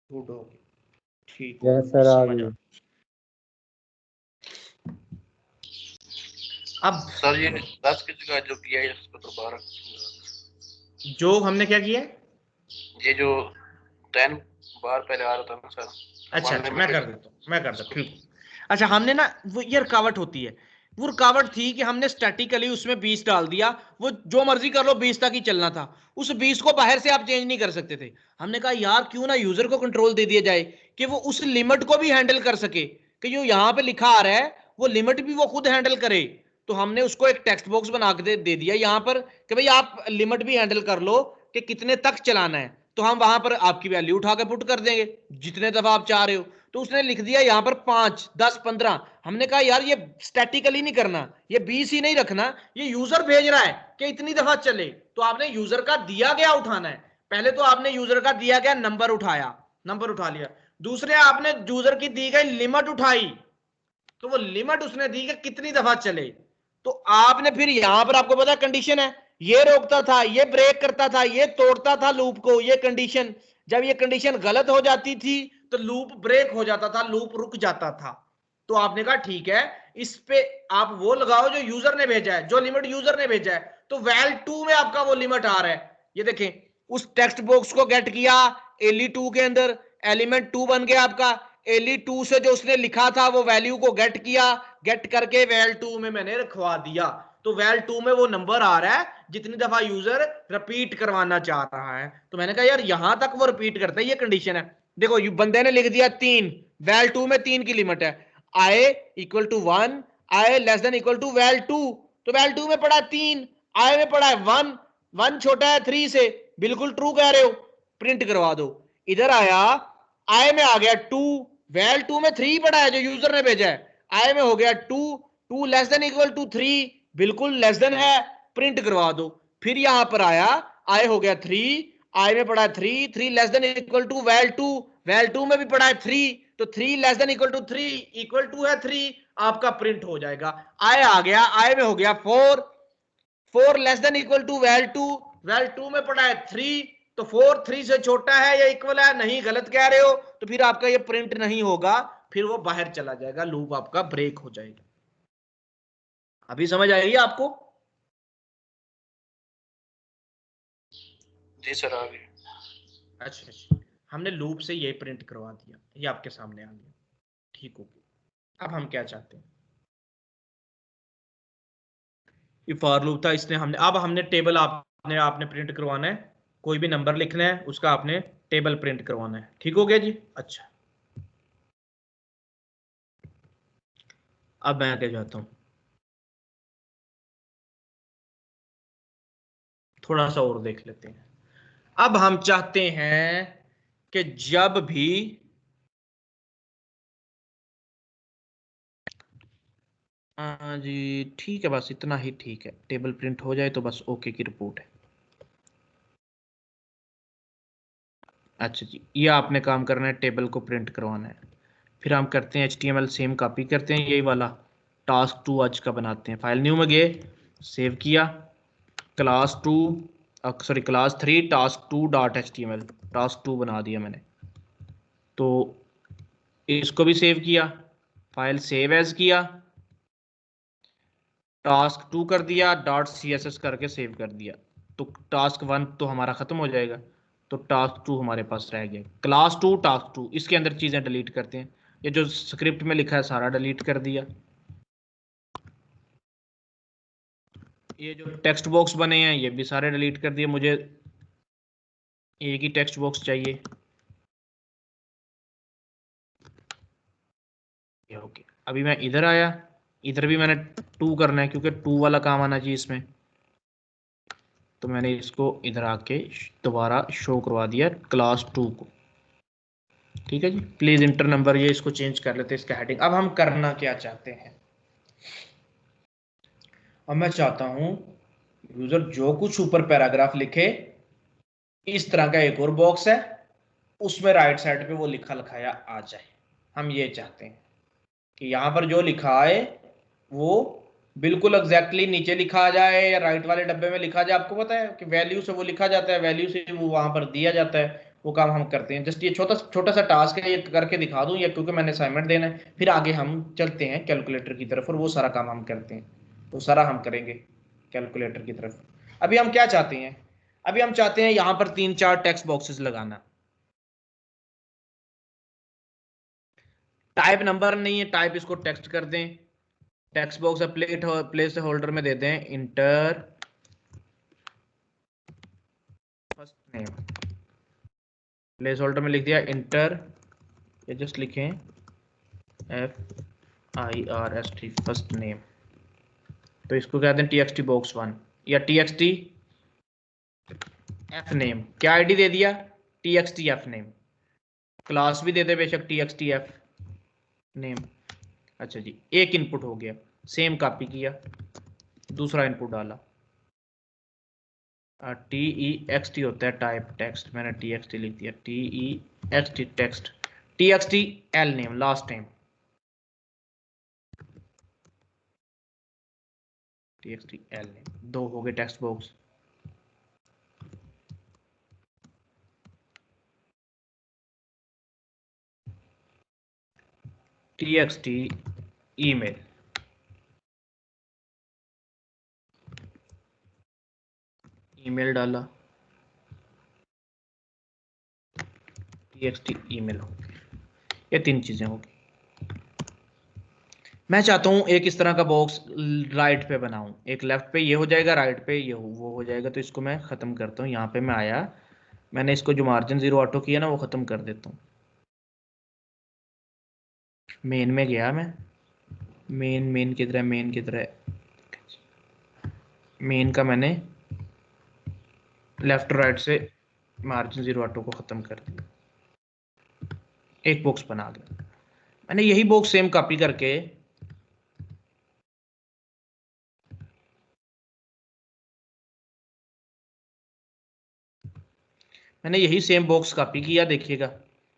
Speaker 1: गुड हो गई, ठीक
Speaker 2: यस सर, आ
Speaker 1: समझ
Speaker 2: गई।
Speaker 1: आ। अब
Speaker 8: सर ये 10 की जगह जो किया है इसको दोबारा,
Speaker 1: जो हमने क्या किया है,
Speaker 8: ये जो 10 बार पहले आ रहा था ना सर।
Speaker 1: अच्छा मैं कर देता हूँ, मैं कर देता हूँ, ठीक। अच्छा हमने ना वो ये रुकावट होती है, वो रुकावट थी कि हमने स्टैटिकली उसमें 20 डाल दिया, वो जो मर्जी कर लो 20 तक ही चलना था। उस 20 को बाहर से आप चेंज नहीं कर सकते थे। हमने कहा यार क्यों ना यूजर को कंट्रोल दे दिया जाए कि वो उस लिमिट को भी हैंडल कर सके, कि जो यहाँ पे लिखा आ रहा है वो लिमिट भी वो खुद हैंडल करे। तो हमने उसको एक टेक्स्ट बॉक्स बना के दे दिया यहाँ पर कि भाई आप लिमिट भी हैंडल कर लो कि कितने तक चलाना है, तो हम वहां पर आपकी वैल्यू उठा के पुट कर देंगे जितने दफा आप चाह रहे हो। तो उसने लिख दिया यहाँ पर 5, 10, 15। हमने कहा यार ये स्टैटिकली नहीं करना, ये 20 ही नहीं रखना, ये यूजर भेज रहा है कि इतनी दफा चले, तो आपने यूजर का दिया गया उठाना है। पहले तो आपने यूजर का दिया गया नंबर उठाया, नंबर उठा लिया। दूसरे आपने यूजर की दी गई लिमिट उठाई, तो वो लिमिट उसने दी कि कितनी दफा चले। तो आपने फिर यहां पर आपको पता कंडीशन है, ये रोकता था, ये ब्रेक करता था, ये तोड़ता था लूप को, ये कंडीशन। जब ये कंडीशन गलत हो जाती थी तो लूप ब्रेक हो जाता था, लूप रुक जाता था। तो आपने कहा ठीक है, इस पे आप वो लगाओ जो यूजर ने भेजा है, जो लिमिट यूजर ने भेजा है। तो वैल 2 में आपका वो लिमिट आ रहा है, ये देखें, उस टेक्स्ट बॉक्स को गेट किया LE2 के अंदर, एलिमेंट 2 बन गया आपका। LE2 से जो उसने लिखा था वो वैल्यू को गेट किया, गेट करके वैल 2 में मैंने रखवा दिया। तो वैल 2 में वो नंबर आ रहा है जितनी दफा यूजर रिपीट करवाना चाह रहा है। तो मैंने कहा यार यहां तक वो रिपीट करता है, ये कंडीशन है। देखो बंदे ने लिख दिया 3, वैल 2 में 3 की लिमिट है, i equal to 1, i less than equal to val 2। तो वैल 2 में पड़ा है 3, i में पड़ा है 1, 1 छोटा है 3 से, बिल्कुल ट्रू कह रहे हो, प्रिंट करवा दो। इधर आया i में आ गया 2, वैल 2 में 3 पड़ा है जो यूजर ने भेजा है, i में हो गया 2, 2 लेस देन इक्वल टू 3, बिल्कुल लेस देन है, प्रिंट करवा दो। फिर यहां पर आया i हो गया 3, i में पड़ा है 3, 3 less than equal to val 2, val 2 में भी पड़ा है 3, तो 3 less than equal to 3 equal to है 3, आपका प्रिंट हो जाएगा। i आ गया, i में हो गया 4, 4 less than equal to val 2, val 2 में पड़ा है 3, तो 4 3 से छोटा है या इक्वल है, नहीं गलत कह रहे हो, तो फिर आपका ये प्रिंट नहीं होगा, फिर वो बाहर चला जाएगा, लूप आपका ब्रेक हो जाएगा। अभी समझ आएगी आपको?
Speaker 8: जी सर, आ गई।
Speaker 1: अच्छा अच्छा, हमने लूप से ये प्रिंट करवा दिया, ये आपके सामने आ गया, ठीक हो गया। अब हम क्या चाहते हैं, ये फॉर लूप था, इसने हमने, अब हमने टेबल आपने प्रिंट करवाना है, कोई भी नंबर लिखना है उसका आपने टेबल प्रिंट करवाना है, ठीक हो गया जी। अच्छा अब मैं क्या चाहता हूं, थोड़ा सा और देख लेते हैं। अब हम चाहते हैं कि जब भी जी ठीक है, बस इतना ही ठीक है, टेबल प्रिंट हो जाए तो बस ओके की रिपोर्ट है। अच्छा जी, ये आपने काम करना है, टेबल को प्रिंट करवाना है। फिर हम करते हैं HTML सेम कॉपी करते हैं, यही वाला टास्क 2 आज का बनाते हैं। फाइल न्यू में गए, सेव किया, class 3 task 2 dot HTML, task 2 बना दिया मैंने। तो इसको भी सेव किया, फाइल सेव एज किया, टास्क 2 कर दिया, .css करके सेव कर दिया। तो टास्क 1 तो हमारा खत्म हो जाएगा, तो टास्क 2 हमारे पास रह गया। क्लास 2 टास्क 2, इसके अंदर चीजें डिलीट करते हैं। ये जो स्क्रिप्ट में लिखा है सारा डिलीट कर दिया। ये जो टेक्स्ट बॉक्स बने हैं ये भी सारे डिलीट कर दिए, मुझे एक ही टेक्स्ट बॉक्स चाहिए। ओके, अभी मैं इधर आया, इधर भी मैंने 2 करना है क्योंकि 2 वाला काम आना चाहिए इसमें। तो मैंने इसको इधर आके दोबारा शो करवा दिया क्लास 2 को। ठीक है जी, प्लीज इंटर नंबर, ये इसको चेंज कर लेते हैं इसका हेडिंग। अब हम करना क्या चाहते हैं, अब मैं चाहता हूं यूजर जो कुछ ऊपर पैराग्राफ लिखे, इस तरह का एक और बॉक्स है, उसमें राइट साइड पे वो लिखा लिखाया आ जाए। हम ये चाहते हैं कि यहां पर जो लिखा है वो बिल्कुल एग्जैक्टली नीचे लिखा आ जाए या राइट वाले डब्बे में लिखा जाए। आपको पता है कि वैल्यू से वो लिखा जाता है, वैल्यू से वो वहां पर दिया जाता है, वो काम हम करते हैं। जस्ट ये छोटा छोटा सा टास्क है, ये करके दिखा दूं या क्योंकि मैंने असाइनमेंट देना है, फिर आगे हम चलते हैं कैलकुलेटर की तरफ और वो सारा काम हम करते हैं। तो सारा हम करेंगे कैलकुलेटर की तरफ। अभी हम क्या चाहते हैं, अभी हम चाहते हैं यहां पर 3-4 टेक्स्ट बॉक्सेस लगाना। टाइप नंबर नहीं है, टाइप इसको टेक्स्ट कर दें। टेक्स्ट बॉक्स प्लेस होल्डर में दे दें inter first name. Place holder में लिख दिया इंटर, या जस्ट लिखें FIRST फर्स्ट नेम। तो इसको कह दें TXT बॉक्स 1 या TXT F नेम। क्या आईडी दे दिया, TXT F नेम। क्लास भी दे दे बेशक TXT F नेम। अच्छा जी, एक इनपुट हो गया, सेम कॉपी किया, दूसरा इनपुट डाला। TEXT होता है टाइप टेक्स्ट, मैंने TXT लिख दिया, TEXT text, TXT L name last name, TXT L name. 2 हो गए text box. TXT email, email डाला, TXT ईमेल हो गया। ये 3 चीजें होगी। मैं चाहता हूं एक इस तरह का बॉक्स राइट पे बनाऊं, एक लेफ्ट पे ये हो जाएगा, राइट पे ये वो हो जाएगा। तो इसको मैं खत्म करता हूं, यहाँ पे मैं आया, मैंने इसको जो मार्जिन 0 ऑटो किया ना वो खत्म कर देता हूँ। मेन में गया मैं, मेन किधर है, मेन किधर है, मेन का मैंने लेफ्ट राइट से मार्जिन 0 ऑटो को खत्म कर दिया, एक बॉक्स बना दिया। मैंने यही बॉक्स सेम कॉपी करके मैंने यही सेम बॉक्स कॉपी किया, देखिएगा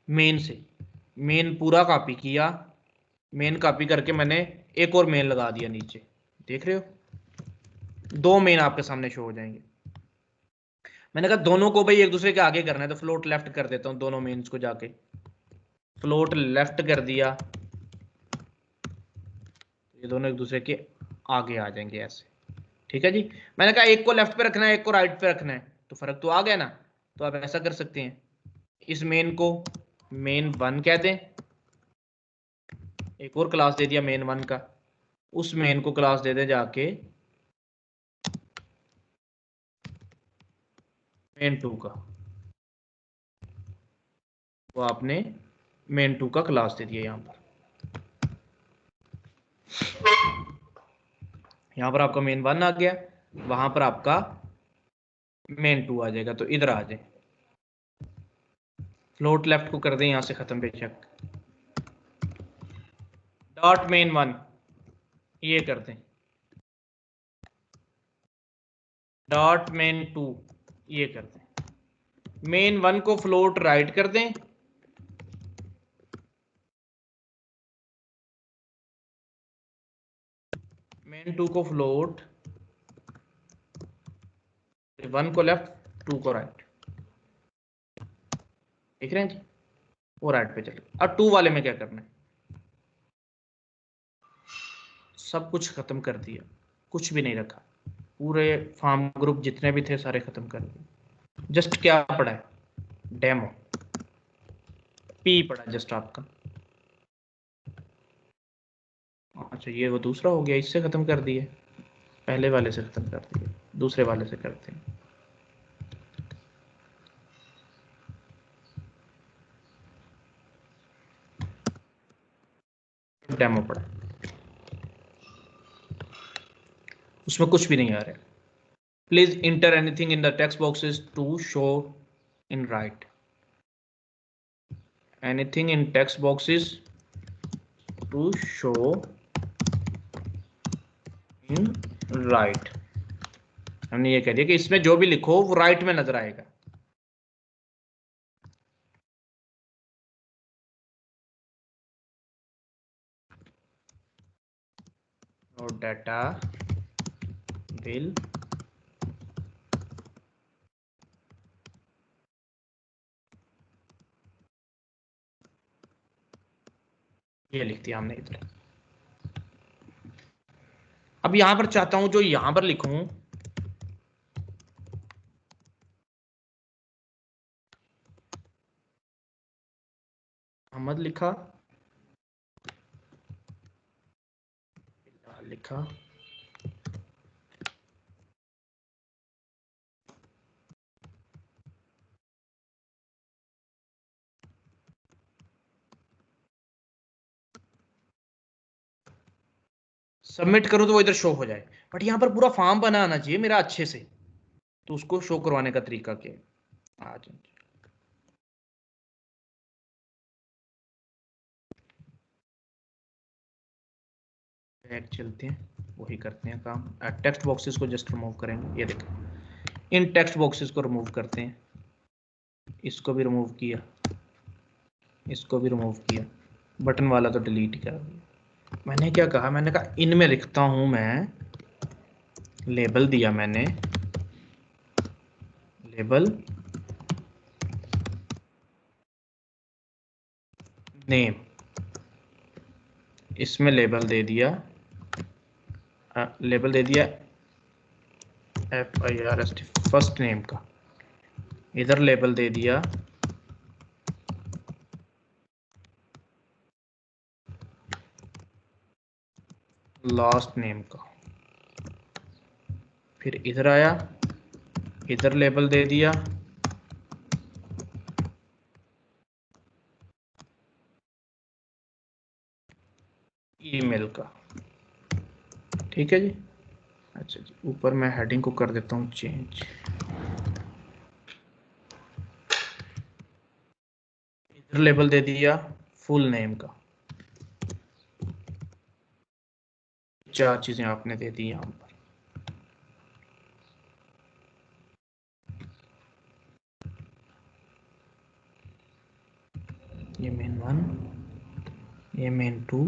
Speaker 1: मेन से, मेन पूरा कॉपी किया, मेन कॉपी करके मैंने एक और मेन लगा दिया नीचे, देख रहे हो 2 मेन आपके सामने शो हो जाएंगे। मैंने कहा दोनों को भाई एक दूसरे के आगे करना है, तो फ्लोट लेफ्ट कर देता हूं, दोनों मेन्स को जाके फ्लोट लेफ्ट कर दिया, ये दोनों एक दूसरे के आगे आ जाएंगे ऐसे। ठीक है जी, मैंने कहा एक को लेफ्ट पे रखना है, एक को राइट पे रखना है, तो फर्क तो आ गया ना। तो आप ऐसा कर सकते हैं, इस मेन को मेन 1 कह दें, एक और क्लास दे दिया मेन 1 का, उस मेन को क्लास दे दें जाके मेन 2 का, तो आपने मेन 2 का क्लास दे दिया। यहां पर आपका मेन 1 आ गया, वहां पर आपका मेन 2 आ जाएगा। तो इधर आ जाए, फ्लोट लेफ्ट को कर दें यहां से खत्म बेशक, डॉट मेन 1 ये कर दें, डॉट मेन 2 ये कर दें, मेन 1 को फ्लोट राइट कर दें, मेन 2 को फ्लोट, 1 को लेफ्ट 2 को राइट, देख रहे हैं जी, वो राइट पे चले। अब 2 वाले में क्या करना है, सब कुछ खत्म कर दिया, कुछ भी नहीं रखा, पूरे फार्म ग्रुप जितने भी थे सारे खत्म कर दिए। जस्ट क्या पड़ा है, डेमो पी पड़ा जस्ट आपका। अच्छा ये वो दूसरा हो गया, इससे खत्म कर दिए, पहले वाले से खत्म कर दिए, दूसरे वाले से करते हैं। डेमो पड़ा, उसमें कुछ भी नहीं आ रहा है। Please enter anything in the text boxes to show in right, anything in text boxes to show in right. हमने ये कह दिया कि इसमें जो भी लिखो वो राइट में नजर आएगा। और डाटा विल ये लिख दिया हमने इधर। अब यहां पर चाहता हूं जो यहां पर लिखूं अहमद लिखा, लिखा, सबमिट करूं तो वो इधर शो हो जाए। बट यहां पर पूरा फॉर्म बना आना चाहिए मेरा अच्छे से, तो उसको शो करवाने का तरीका क्या है, आज बैक चलते हैं, वही करते हैं काम। टेक्स्ट बॉक्सेस को जस्ट रिमूव करेंगे, ये देखो इन टेक्स्ट बॉक्सेस को रिमूव करते हैं, इसको भी रिमूव किया, इसको भी रिमूव किया, बटन वाला तो डिलीट कर दिया। मैंने क्या कहा, मैंने कहा इनमें लिखता हूं मैं, लेबल दिया मैंने, लेबल नेम, इसमें लेबल दे दिया, लेबल दे दिया FIRST फर्स्ट नेम का, इधर लेबल दे दिया लास्ट नेम का, फिर इधर आया, इधर लेबल दे दिया ईमेल का। ठीक है जी। अच्छा जी, ऊपर मैं हेडिंग को कर देता हूँ चेंज, इधर लेबल दे दिया फुल नेम का। चार चीजें आपने दे दी यहाँ पर। ये मेन 1, ये मेन 2,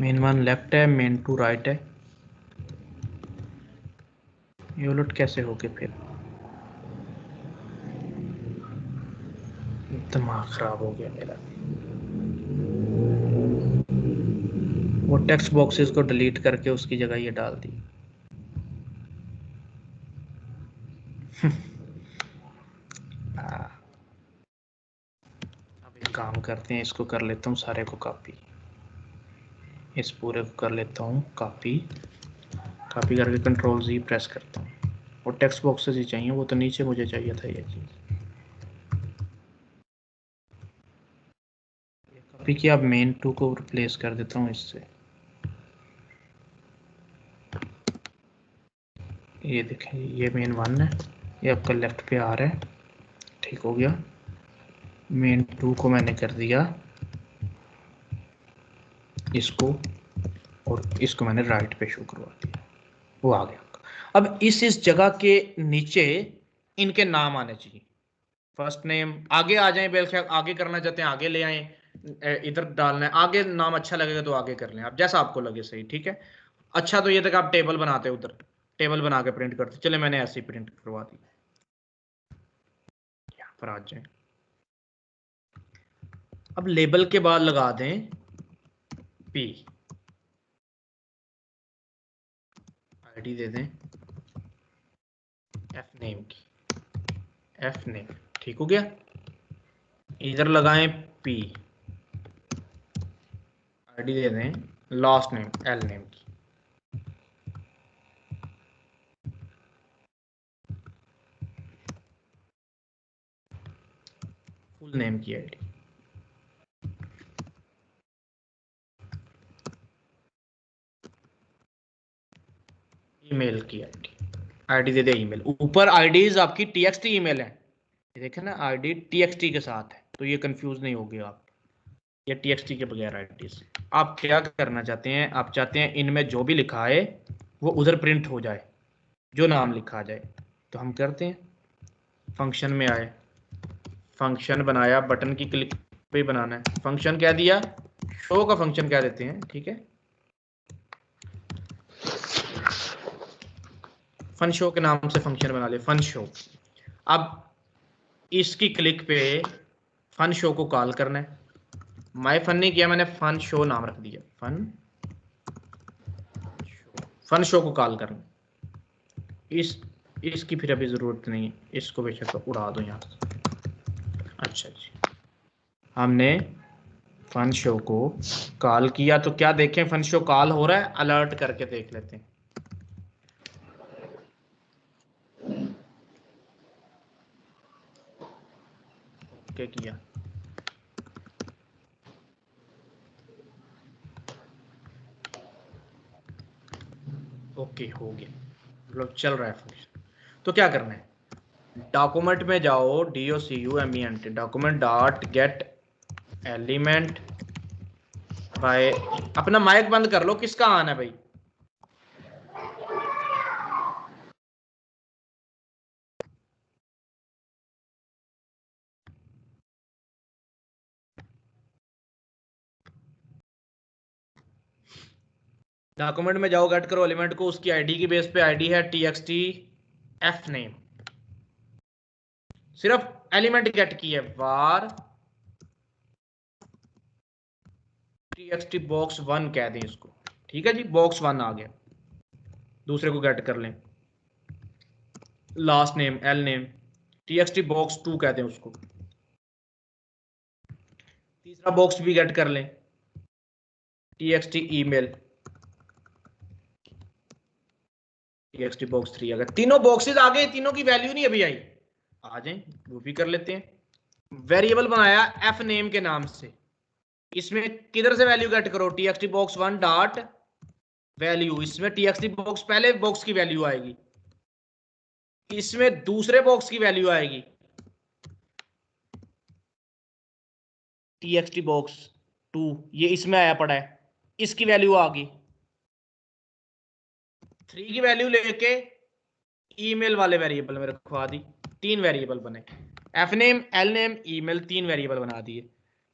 Speaker 1: मेन 1 लेफ्ट है, मेन 2 राइट है। ये उलट कैसे हो गए फिर, दिमाग खराब हो गया मेरा। वो टेक्स्ट बॉक्सेस को डिलीट करके उसकी जगह ये डाल दी। अब एक काम करते हैं, इसको कर लेता हूँ सारे को कॉपी, इस पूरे को कर लेता हूँ कॉपी, कॉपी करके Ctrl+Z प्रेस करता हूँ। वो टेक्स्ट बॉक्सेस ही चाहिए, वो तो नीचे मुझे चाहिए था ये चीज़। कॉपी किया, अब मेन 2 को रिप्लेस कर देता हूँ इससे। ये देखें, ये मेन 1 है, ये आपका लेफ्ट पे आ रहा है, ठीक हो गया। मेन 2 को मैंने कर दिया इसको, और इसको मैंने राइट पे शो करवा दिया, वो आ गया। अब इस जगह के नीचे इनके नाम आने चाहिए। फर्स्ट नेम, आगे आ जाएं, बेल आगे करना चाहते हैं आगे ले आए, इधर डालना है आगे, नाम अच्छा लगेगा तो आगे कर लें आप, जैसा आपको लगे सही, ठीक है। अच्छा तो ये तक आप टेबल बनाते उधर, टेबल बना के प्रिंट करते, चले मैंने ऐसे ही प्रिंट करवा दी, यहाँ पर आ जाए। अब लेबल के बाद लगा दें P, आईडी दे दें एफ नेम की, एफ नेम, ठीक हो गया। इधर लगाएं P, आईडी दे दें लास्ट नेम एल नेम की, फुल नेम की आईडी, ईमेल की आईडी, आईडी दे दे ईमेल। ऊपर आईडीज आपकी टीएक्सटी ईमेल है, ये देखें ना आईडी टीएक्सटी के साथ है, तो ये कंफ्यूज नहीं होगी आप, ये टीएक्सटी के बगैर आईडीज। आप क्या करना चाहते हैं, आप चाहते हैं इनमें जो भी लिखा है वो उधर प्रिंट हो जाए, जो नाम लिखा जाए, तो हम करते हैं फंक्शन में आए, फंक्शन बनाया, बटन की क्लिक पे बनाना है, फंक्शन क्या दिया, शो का फंक्शन क्या देते हैं, ठीक है, फन शो के नाम से फंक्शन बना ले, फन शो। अब इसकी क्लिक पे फन शो को कॉल करना है, माय फन नहीं किया मैंने, फन शो नाम रख दिया, फन शो को कॉल करना। इसकी फिर अभी जरूरत नहीं है, इसको बेशक उड़ा दो यहाँ से। अच्छा जी, हमने फन शो को कॉल किया, तो क्या देखें फन शो कॉल हो रहा है, अलर्ट करके देख लेते हैं। ओके किया, ओके हो गया, मतलब चल रहा है फंक्शन। तो क्या करना है, डॉक्यूमेंट में जाओ, DOCUMENT, document dot get element bye, अपना माइक बंद कर लो, किसका आना है भाई, डॉक्यूमेंट में जाओ, गेट करो एलिमेंट को, उसकी आईडी की बेस पे आईडी है TXT F नेम, सिर्फ एलिमेंट गेट की है, वार TXT बॉक्स 1 कह दें इसको, ठीक है जी, बॉक्स 1 आ गया। दूसरे को गेट कर लें, last name L name, TXT box 2 कहते हैं उसको। तीसरा बॉक्स भी गेट कर लें, TXT ईमेल, TXT बॉक्स 3 आ गया। तीनों बॉक्सेस आ गए, तीनों की वैल्यू नहीं अभी आई, आ जाए वो भी कर लेते हैं। वेरिएबल बनाया एफ नेम के नाम से, इसमें किधर से वैल्यू गेट करो, TXT बॉक्स 1 डॉट वैल्यू, इसमें TXT बॉक्स पहले बॉक्स की वैल्यू आएगी, इसमें दूसरे बॉक्स की वैल्यू आएगी, TXT बॉक्स 2 ये इसमें आया पड़ा है, इसकी वैल्यू आ गई, 3 की वैल्यू लेके ईमेल वाले वेरिएबल में रखवा दी, 3 वेरिएबल बने, F name L name email, 3 variable बना दिए,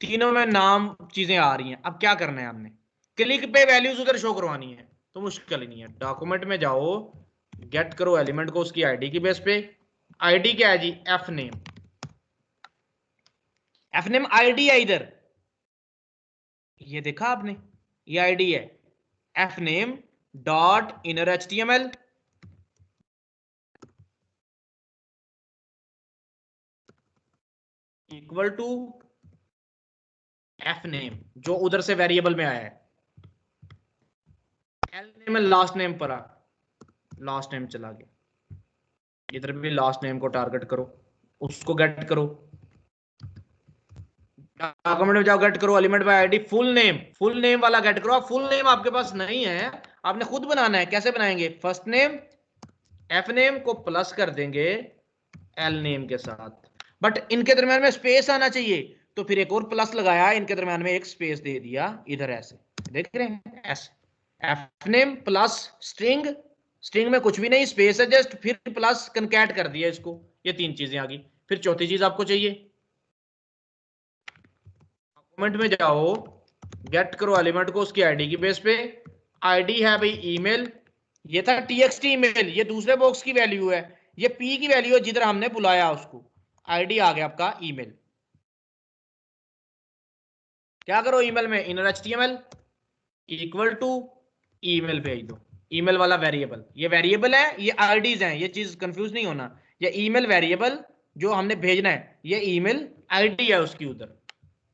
Speaker 1: तीनों में नाम चीजें आ रही हैं। अब क्या करना है, हमने क्लिक पे वैल्यूज उधर शो करवानी है, तो मुश्किल ही नहीं है। डॉक्यूमेंट में जाओ, गेट करो एलिमेंट को उसकी आईडी की बेस पे, आईडी क्या है जी, F name, F name ID है इधर, ये देखा आपने, ये आईडी है F name dot inner HTML, equal to F name जो उधर से वेरिएबल में आया है, एल नेम लास्ट नेम पर, लास्ट नेम चला गया, इधर भी लास्ट नेम को टारगेट करो, उसको गेट करो, डॉक्यूमेंट में जाओ, गेट करो element by ID, full name वाला गेट करो। फुल नेम आपके पास नहीं है, आपने खुद बनाना है, कैसे बनाएंगे, फर्स्ट नेम एफ नेम को प्लस कर देंगे एल नेम के साथ, बट इनके दरम्यान में स्पेस आना चाहिए, तो फिर एक और प्लस लगाया, इनके दरम्यान में एक स्पेस दे दिया इधर, ऐसे देख रहे हैं, ऐसे F name plus string, string में कुछ भी नहीं, स्पेस है जस्ट, फिर प्लस कनकैट कर दिया इसको, ये 3 चीजें आ गई, फिर चौथी चीज आपको चाहिए, डॉक्यूमेंट में जाओ, गेट करो एलिमेंट को उसकी आईडी की बेस पे। आईडी है भाई ईमेल, ये था txt ईमेल, ये दूसरे बॉक्स की वैल्यू है, ये p की वैल्यू है जिधर हमने बुलाया उसको। आईडी आ गया आपका ईमेल। क्या करो ईमेल में, inner HTML equal to email भेज दो। ईमेल वाला वेरिएबल, ये वेरिएबल है, ये आईडीज हैं, ये चीज कंफ्यूज नहीं होना। ये ईमेल वेरिएबल जो हमने भेजना है, ये ईमेल आईडी है उसकी, उधर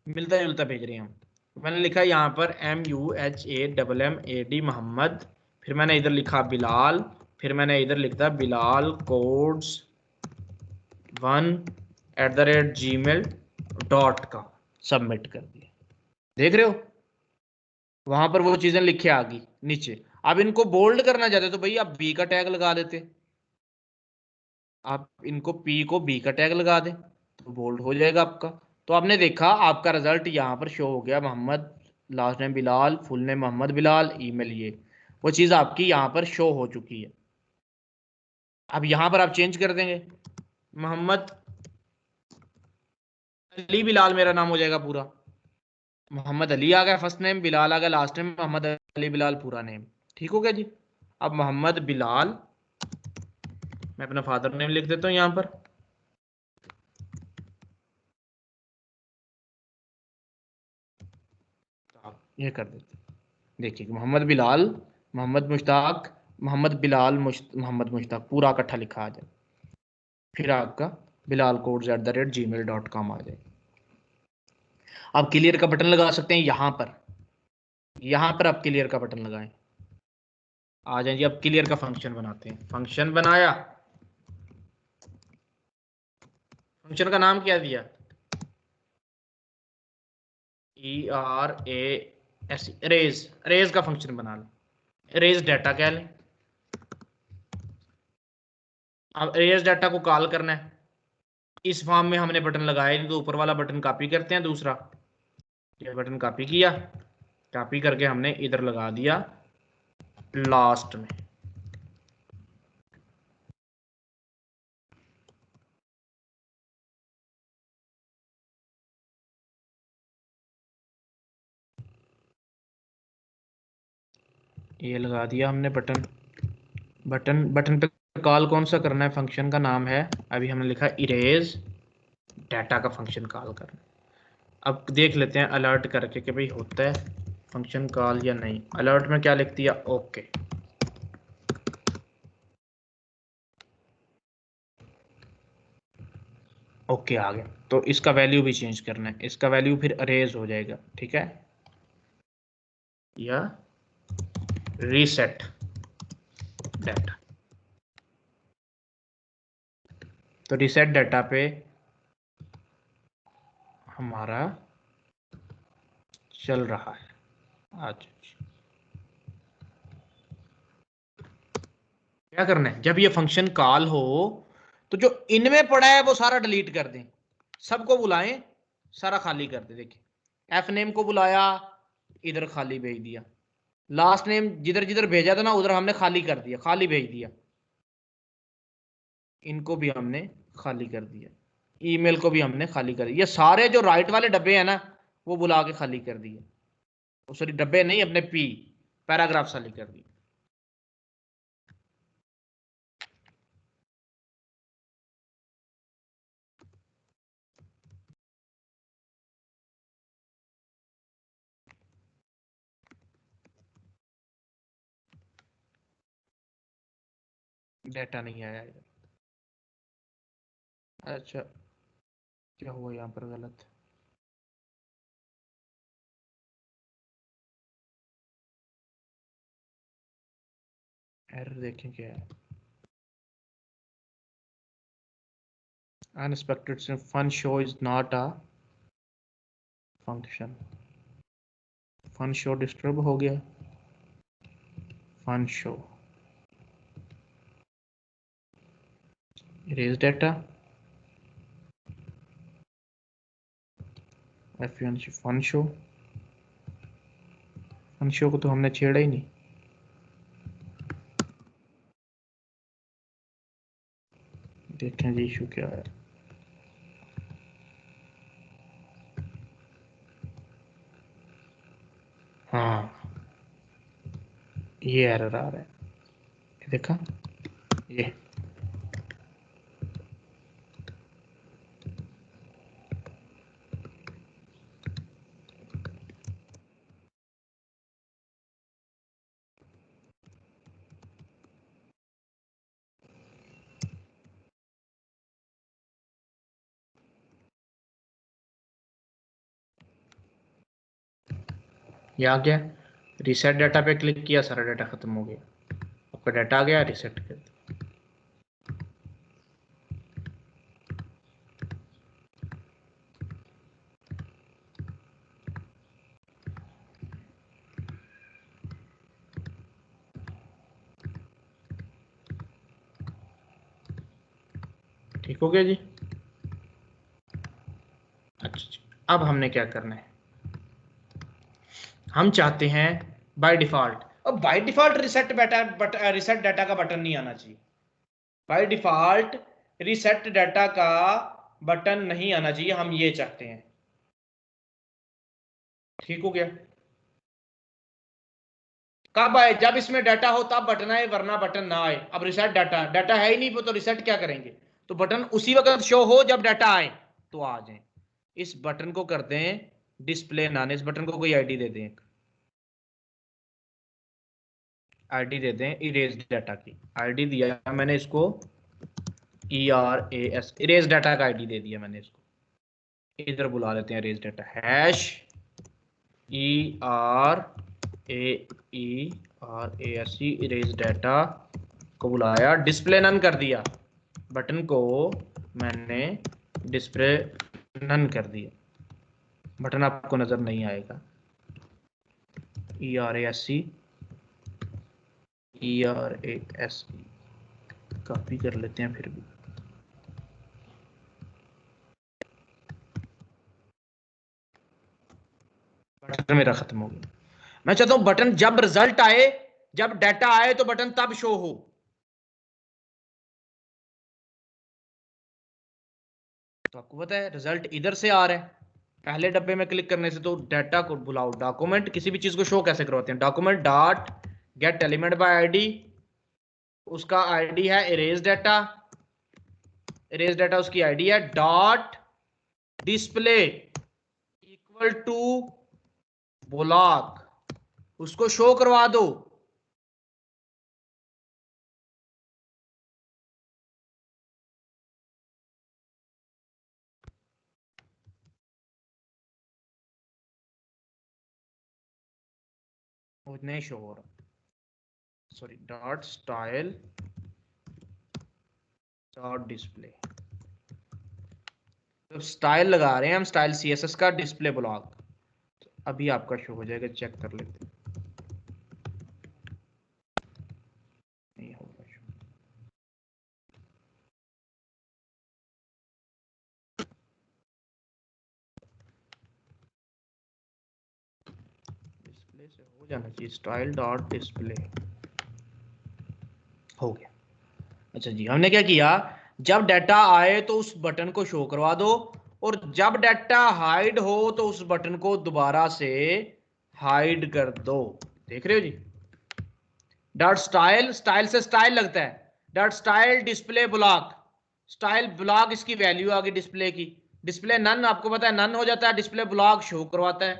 Speaker 1: मिलता जुलता भेज रहे हैं हम। मैंने लिखा यहाँ पर MUHAMMAD मोहम्मद, फिर मैंने इधर लिखा बिलाल, फिर मैंने इधर लिखा बिलाल कोड्स 1@gmail.com, सबमिट कर दिया। देख रहे हो वहां पर वो चीजें लिखे आ गई नीचे। अब इनको बोल्ड करना चाहते तो भाई आप बी का टैग लगा देते, आप इनको पी को बी का टैग लगा दें तो बोल्ड हो जाएगा आपका। तो आपने देखा आपका रिजल्ट यहाँ पर शो हो गया, Mohammad, last name Bilal, full name Mohammad Bilal, email, ये वो चीज आपकी यहाँ पर शो हो चुकी है। अब यहाँ पर आप चेंज कर देंगे, मोहम्मद अली बिलाल मेरा नाम हो जाएगा पूरा। मोहम्मद अली आ गया फर्स्ट नेम, बिलाल आ गया लास्ट नेम, मोहम्मद अली बिलाल पूरा नेम। ठीक हो गया जी। अब मोहम्मद बिलाल, मैं अपना फादर नेम लिख देता हूँ यहाँ पर, ये कर देते। देखिए मोहम्मद बिलाल, मोहम्मद मुश्ताक, मोहम्मद बिलाल मोहम्मद मुश्ताक पूरा इकट्ठा लिखा आ जाए, फिर आपका बिलाल codes@gmail.com आ जाए। आप क्लियर का बटन लगा सकते हैं यहाँ पर, यहाँ पर आप क्लियर का बटन लगाएं। आ जाए जी, अब क्लियर का फंक्शन बनाते हैं। फंक्शन बनाया, फंक्शन का नाम क्या दिया, ERAS, अरेज, अरेज का फंक्शन बना लो। अरेज डाटा क्या लें, अब अरेज डाटा को कॉल करना है। इस फॉर्म में हमने बटन लगाया तो ऊपर वाला बटन कॉपी करते हैं, दूसरा ये बटन कॉपी किया, कॉपी करके हमने इधर लगा दिया लास्ट में। ये लगा दिया हमने बटन, बटन पे कॉल कौन सा करना है, फंक्शन का नाम है, अभी हमने लिखा इरेज डाटा का फंक्शन कॉल करना। अब देख लेते हैं अलर्ट करके कि भाई होता है फंक्शन कॉल या नहीं। अलर्ट में क्या लिख दिया, ओके। ओके आ गया। तो इसका वैल्यू भी चेंज करना है, इसका वैल्यू फिर अरेज हो जाएगा, ठीक है, या रीसेट डाटा। तो रीसेट डाटा पे हमारा चल रहा है आज। क्या करना है, जब ये फंक्शन कॉल हो तो जो इनमें पड़ा है वो सारा डिलीट कर दें, सबको बुलाएं, सारा खाली कर दे। देखिए एफ नेम को बुलाया, इधर खाली भेज दिया, लास्ट नेम जिधर जिधर भेजा था ना उधर हमने खाली कर दिया, खाली भेज दिया, इनको भी हमने खाली कर दिया, ईमेल को भी हमने खाली कर दिया। ये सारे जो राइट वाले डब्बे हैं ना वो बुला के खाली कर दिए, सॉरी डब्बे नहीं, अपने पैराग्राफ खाली कर दिए। डेटा नहीं आया इधर, अच्छा क्या हुआ यहाँ पर गलत, एरर देखें क्या है। Unexpected fun show is not a function, fun show disturb हो गया, fun show erase data, fun show, fun show को तो हमने छेड़ा ही नहीं। देखें जी इशू क्या है, ये एरर आ रहा है, ये देखा, ये आ गया। रिसेट डाटा पे क्लिक किया, सारा डाटा खत्म हो गया, आपका डाटा आ गया, रिसेट कर दिया। ठीक हो गया जी। अच्छा, अब हमने क्या करना है, हम चाहते हैं बाय डिफॉल्ट, अब by default reset reset data का बटन नहीं आना चाहिए। बाय डिफॉल्ट रिसेट डाटा का बटन नहीं आना चाहिए, हम ये चाहते हैं। ठीक हो गया। कब आए, जब इसमें डाटा हो तब बटन आए, वरना बटन ना आए। अब रिसेट डाटा, डाटा है ही नहीं तो रिसेट क्या करेंगे, तो बटन उसी वक्त शो हो जब डाटा आए तो आ जाए। इस बटन को करते हैं डिस्प्ले नन। इस बटन को कोई आईडी दे दें, आईडी दे दें इरेज डाटा की। आईडी दिया मैंने इसको ERAS, इरेज डाटा का आईडी दे दिया मैंने इसको। इधर बुला लेते हैं erase data, hash ERASE erase data को बुलाया, डिस्प्ले नन कर दिया, बटन को मैंने डिस्प्ले नन कर दिया, बटन आपको नजर नहीं आएगा। ERASE कॉपी कर लेते हैं फिर भी। बटन मेरा खत्म हो गया। मैं चाहता हूं बटन जब रिजल्ट आए, जब डाटा आए तो बटन तब शो हो। तो आपको पता है रिजल्ट इधर से आ रहा है, पहले डब्बे में क्लिक करने से। तो डाटा को बुलाओ, डॉक्यूमेंट किसी भी चीज को शो कैसे करवाते हैं, document dot get element by ID, उसका आईडी है इरेज डाटा, इरेज डाटा उसकी आईडी है, dot display equal to block, उसको शो करवा दो। वो नहीं शो हो रहा, sorry, dot style dot display. तो स्टाइल लगा रहे हैं हम, स्टाइल CSS का डिस्प्ले ब्लॉक। तो अभी आपका शो हो जाएगा, चेक कर लेते हैं। नहीं होगा शो। डिस्प्ले से हो जाना चाहिए, स्टाइल डॉट डिस्प्ले हो गया। अच्छा जी, हमने क्या किया, जब डाटा आए तो उस बटन को शो करवा दो, और जब डाटा हाइड हो तो उस बटन को दोबारा से हाइड कर दो। देख रहे हो जी, डॉट स्टाइल, स्टाइल से स्टाइल लगता है, dot style display block, style block इसकी वैल्यू आ गई डिस्प्ले की। डिस्प्ले नन आपको पता है नन हो जाता है, डिस्प्ले ब्लॉक शो करवाता है।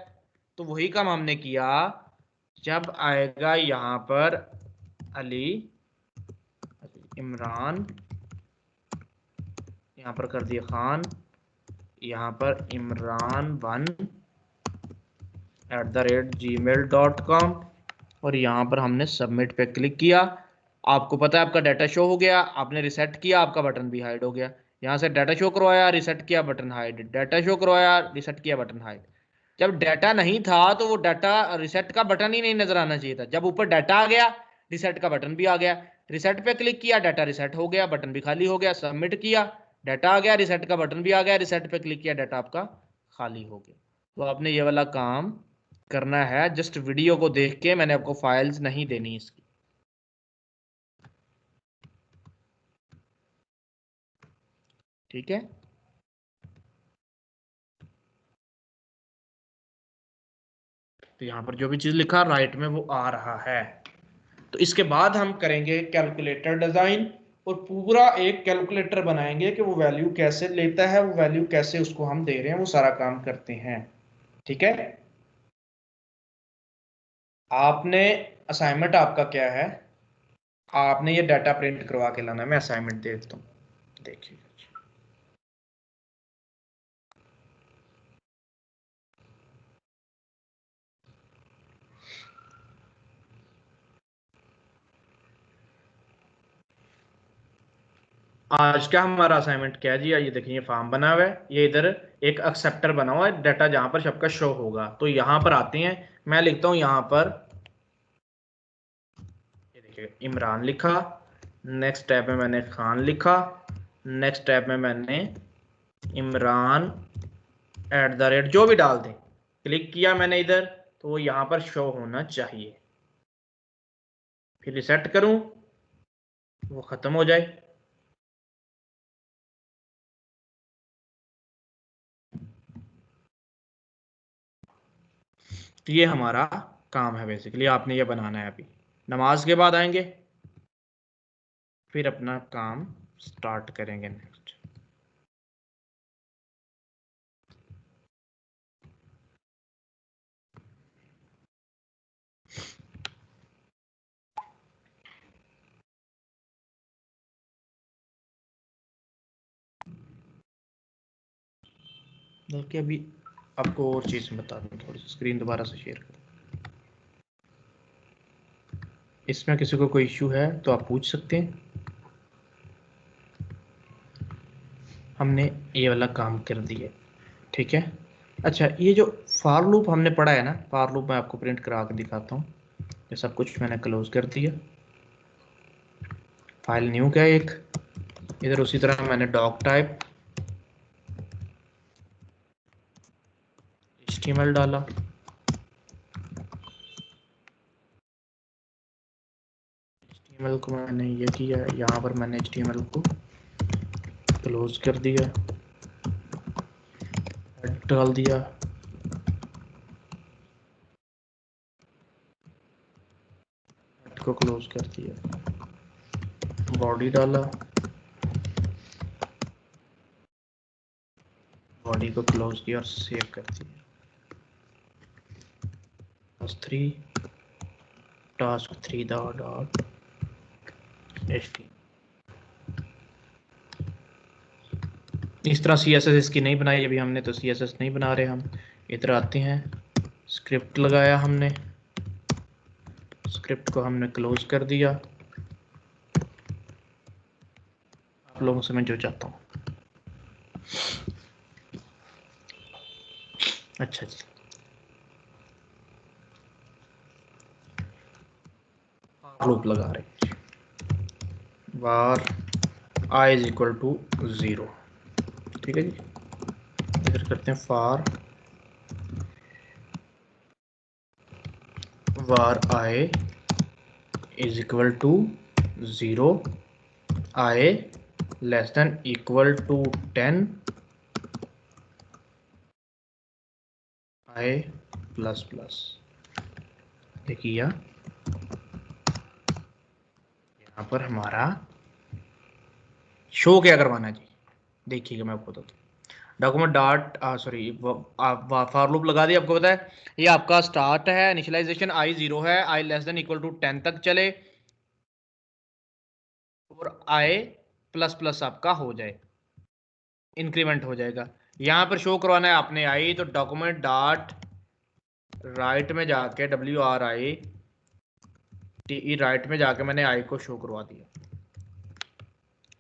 Speaker 1: तो वही काम हमने किया, जब आएगा यहां पर अली इमरान, यहां पर कर दिया खान, यहां पर imran1@gmail.com, और यहां पर हमने सबमिट पे क्लिक किया। आपको पता है आपका डाटा शो हो गया, आपने रिसेट किया, आपका बटन भी हाइड हो गया। यहां से डाटा शो करवाया, रिसेट किया, बटन हाइड, डाटा शो करवाया, रिसेट किया, बटन हाइड। जब डाटा नहीं था तो वो डाटा रिसेट का बटन ही नहीं नजर आना चाहिए था। जब ऊपर डाटा आ गया, रिसेट का बटन भी आ गया, रिसेट पे क्लिक किया, डाटा रिसेट हो गया, बटन भी खाली हो गया, सबमिट किया, डाटा आ गया, रिसेट का बटन भी आ गया, रिसेट पे क्लिक किया, डाटा आपका खाली हो गया। तो आपने ये वाला काम करना है, जस्ट वीडियो को देख के, मैंने आपको फाइल्स नहीं देनी इसकी। ठीक है, तो यहां पर जो भी चीज लिखा राइट में वो आ रहा है। तो इसके बाद हम करेंगे कैलकुलेटर डिजाइन और पूरा एक कैलकुलेटर बनाएंगे कि वो वैल्यू कैसे लेता है, वो वैल्यू कैसे उसको हम दे रहे हैं, वो सारा काम करते हैं। ठीक है, आपने असाइनमेंट आपका क्या है, आपने ये डाटा प्रिंट करवा के लाना है। मैं असाइनमेंट दे देता हूँ, देखिए। आज का हमारा असाइनमेंट क्या है जी, ये देखिए ये फॉर्म बना हुआ है, ये इधर एक एक्सेप्टर बना हुआ है, डाटा जहां पर सबका शो होगा। तो यहां पर आते हैं, मैं लिखता हूं यहां पर, ये देखिए इमरान लिखा, नेक्स्ट टैब में मैंने खान लिखा, नेक्स्ट टैब में मैंने इमरान @ जो भी डाल दें, क्लिक किया मैंने इधर, तो वो यहां पर शो होना चाहिए। फिर रिसेट करूं, वो खत्म हो जाए। तो ये हमारा काम है बेसिकली, आपने ये बनाना है। अभी नमाज के बाद आएंगे, फिर अपना काम स्टार्ट करेंगे नेक्स्ट। देखिए अभी आपको और चीज़ बता दूँ, थोड़ी सी स्क्रीन दोबारा से शेयर करूँ। इसमें किसी को कोई इश्यू है तो आप पूछ सकते हैं। हमने ये वाला काम कर दिया, ठीक है। अच्छा, ये जो फॉर लूप हमने पढ़ा है ना, फॉर लूप मैं आपको प्रिंट करा के दिखाता हूँ। ये सब कुछ मैंने क्लोज कर दिया, फाइल न्यू का एक, इधर उसी तरह मैंने डॉक टाइप HTML डाला, HTML को मैंने ये किया, यहाँ पर मैंने HTML को क्लोज कर दिया, डाल दिया, को क्लोज कर दिया, बॉडी डाला, बॉडी को क्लोज किया और सेव कर दिया। Task 3 dot HTML। इस तरह CSS इसकी नहीं बनाई अभी हमने, तो CSS नहीं बना रहे हम। इधर आते हैं, स्क्रिप्ट लगाया हमने, स्क्रिप्ट को हमने क्लोज कर दिया। आप लोगों से मैं जो चाहता हूँ। अच्छा जी, लूप लगा रहे, var I = 0, ठीक है जी। इधर करते हैं var I = 0, I <= 10, I ++। देखिए यहाँ पर हमारा शो क्या करवाना है जी, देखिएगा मैं आपको बताता हूँ। डॉक्यूमेंट डॉट फॉर लूप लगा दिया, आपको पता है ये आपका स्टार्ट है, इनिशियलाइजेशन I 0 है, I <= 10 तक चले और I++ आपका हो जाए, इंक्रीमेंट हो जाएगा। यहाँ पर शो करवाना है आपने I, तो डॉक्यूमेंट डॉट राइट में जाके WRITE राइट में जाके मैंने I को शो करवा दिया।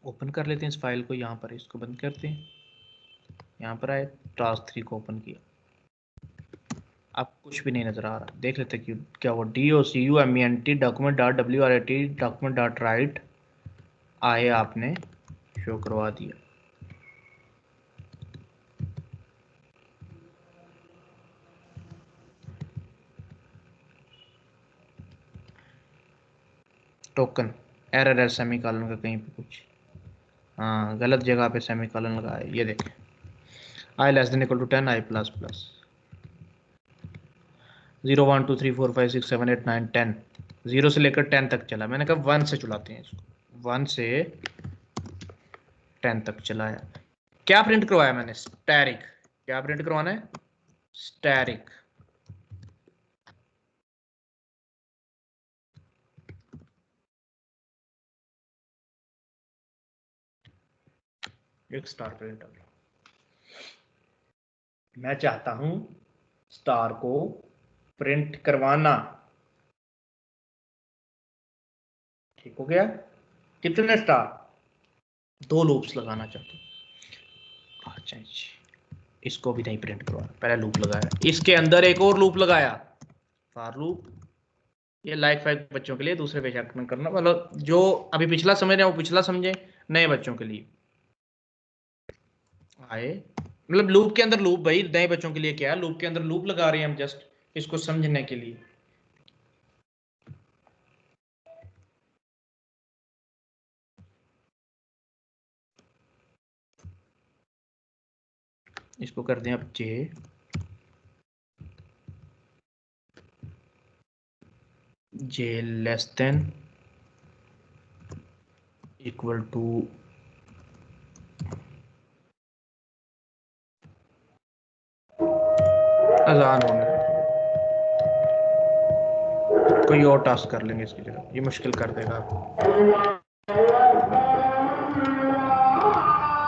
Speaker 1: ओपन कर लेते हैं इस फाइल को, यहाँ पर इसको बंद करते हैं, यहाँ पर आए, टास्क 3 को ओपन किया, अब कुछ भी नहीं नजर आ रहा। देख लेते हैं क्या वो DOCUMENT document dot WRITE document dot right आए आपने शो करवा दिया। टोकन एरर है, सेमीकोलन का कहीं पे कुछ, हाँ गलत जगह पे सेमीकोलन लगाया। ये देखें I <= 10, I ++ 0 1 2 3 4 5 6 7 8 9 10 0 से लेकर 10 तक चला, मैंने कहा 1 से चलाते हैं इसको, 1 से 10 तक चलाया। क्या प्रिंट करवाया मैंने? स्टैरिक। क्या प्रिंट करवाना है? स्टैरिक। एक स्टार प्रिंट आ गया। मैं चाहता हूं स्टार को प्रिंट करवाना। ठीक हो गया? कितने स्टार? 2 लूप्स लगाना चाहता हूं। अच्छा जी, इसको भी नहीं प्रिंट करवाना, पहले लूप लगाया, इसके अंदर एक और लूप लगाया, फॉर लूप। ये लाइक 5 बच्चों के लिए, दूसरे पे शक में करना, मतलब जो अभी पिछला समझ रहे हैं वो पिछला समझे, नए बच्चों के लिए आए, मतलब लूप के अंदर लूप। भाई नए बच्चों के लिए क्या है, लूप के अंदर लूप लगा रहे हैं हम, जस्ट इसको समझने के लिए। इसको कर दें अब जे लेस देन इक्वल टू अजान होने। कोई और टास्क कर लेंगे इसकी जगह, ये मुश्किल कर देगा आपको।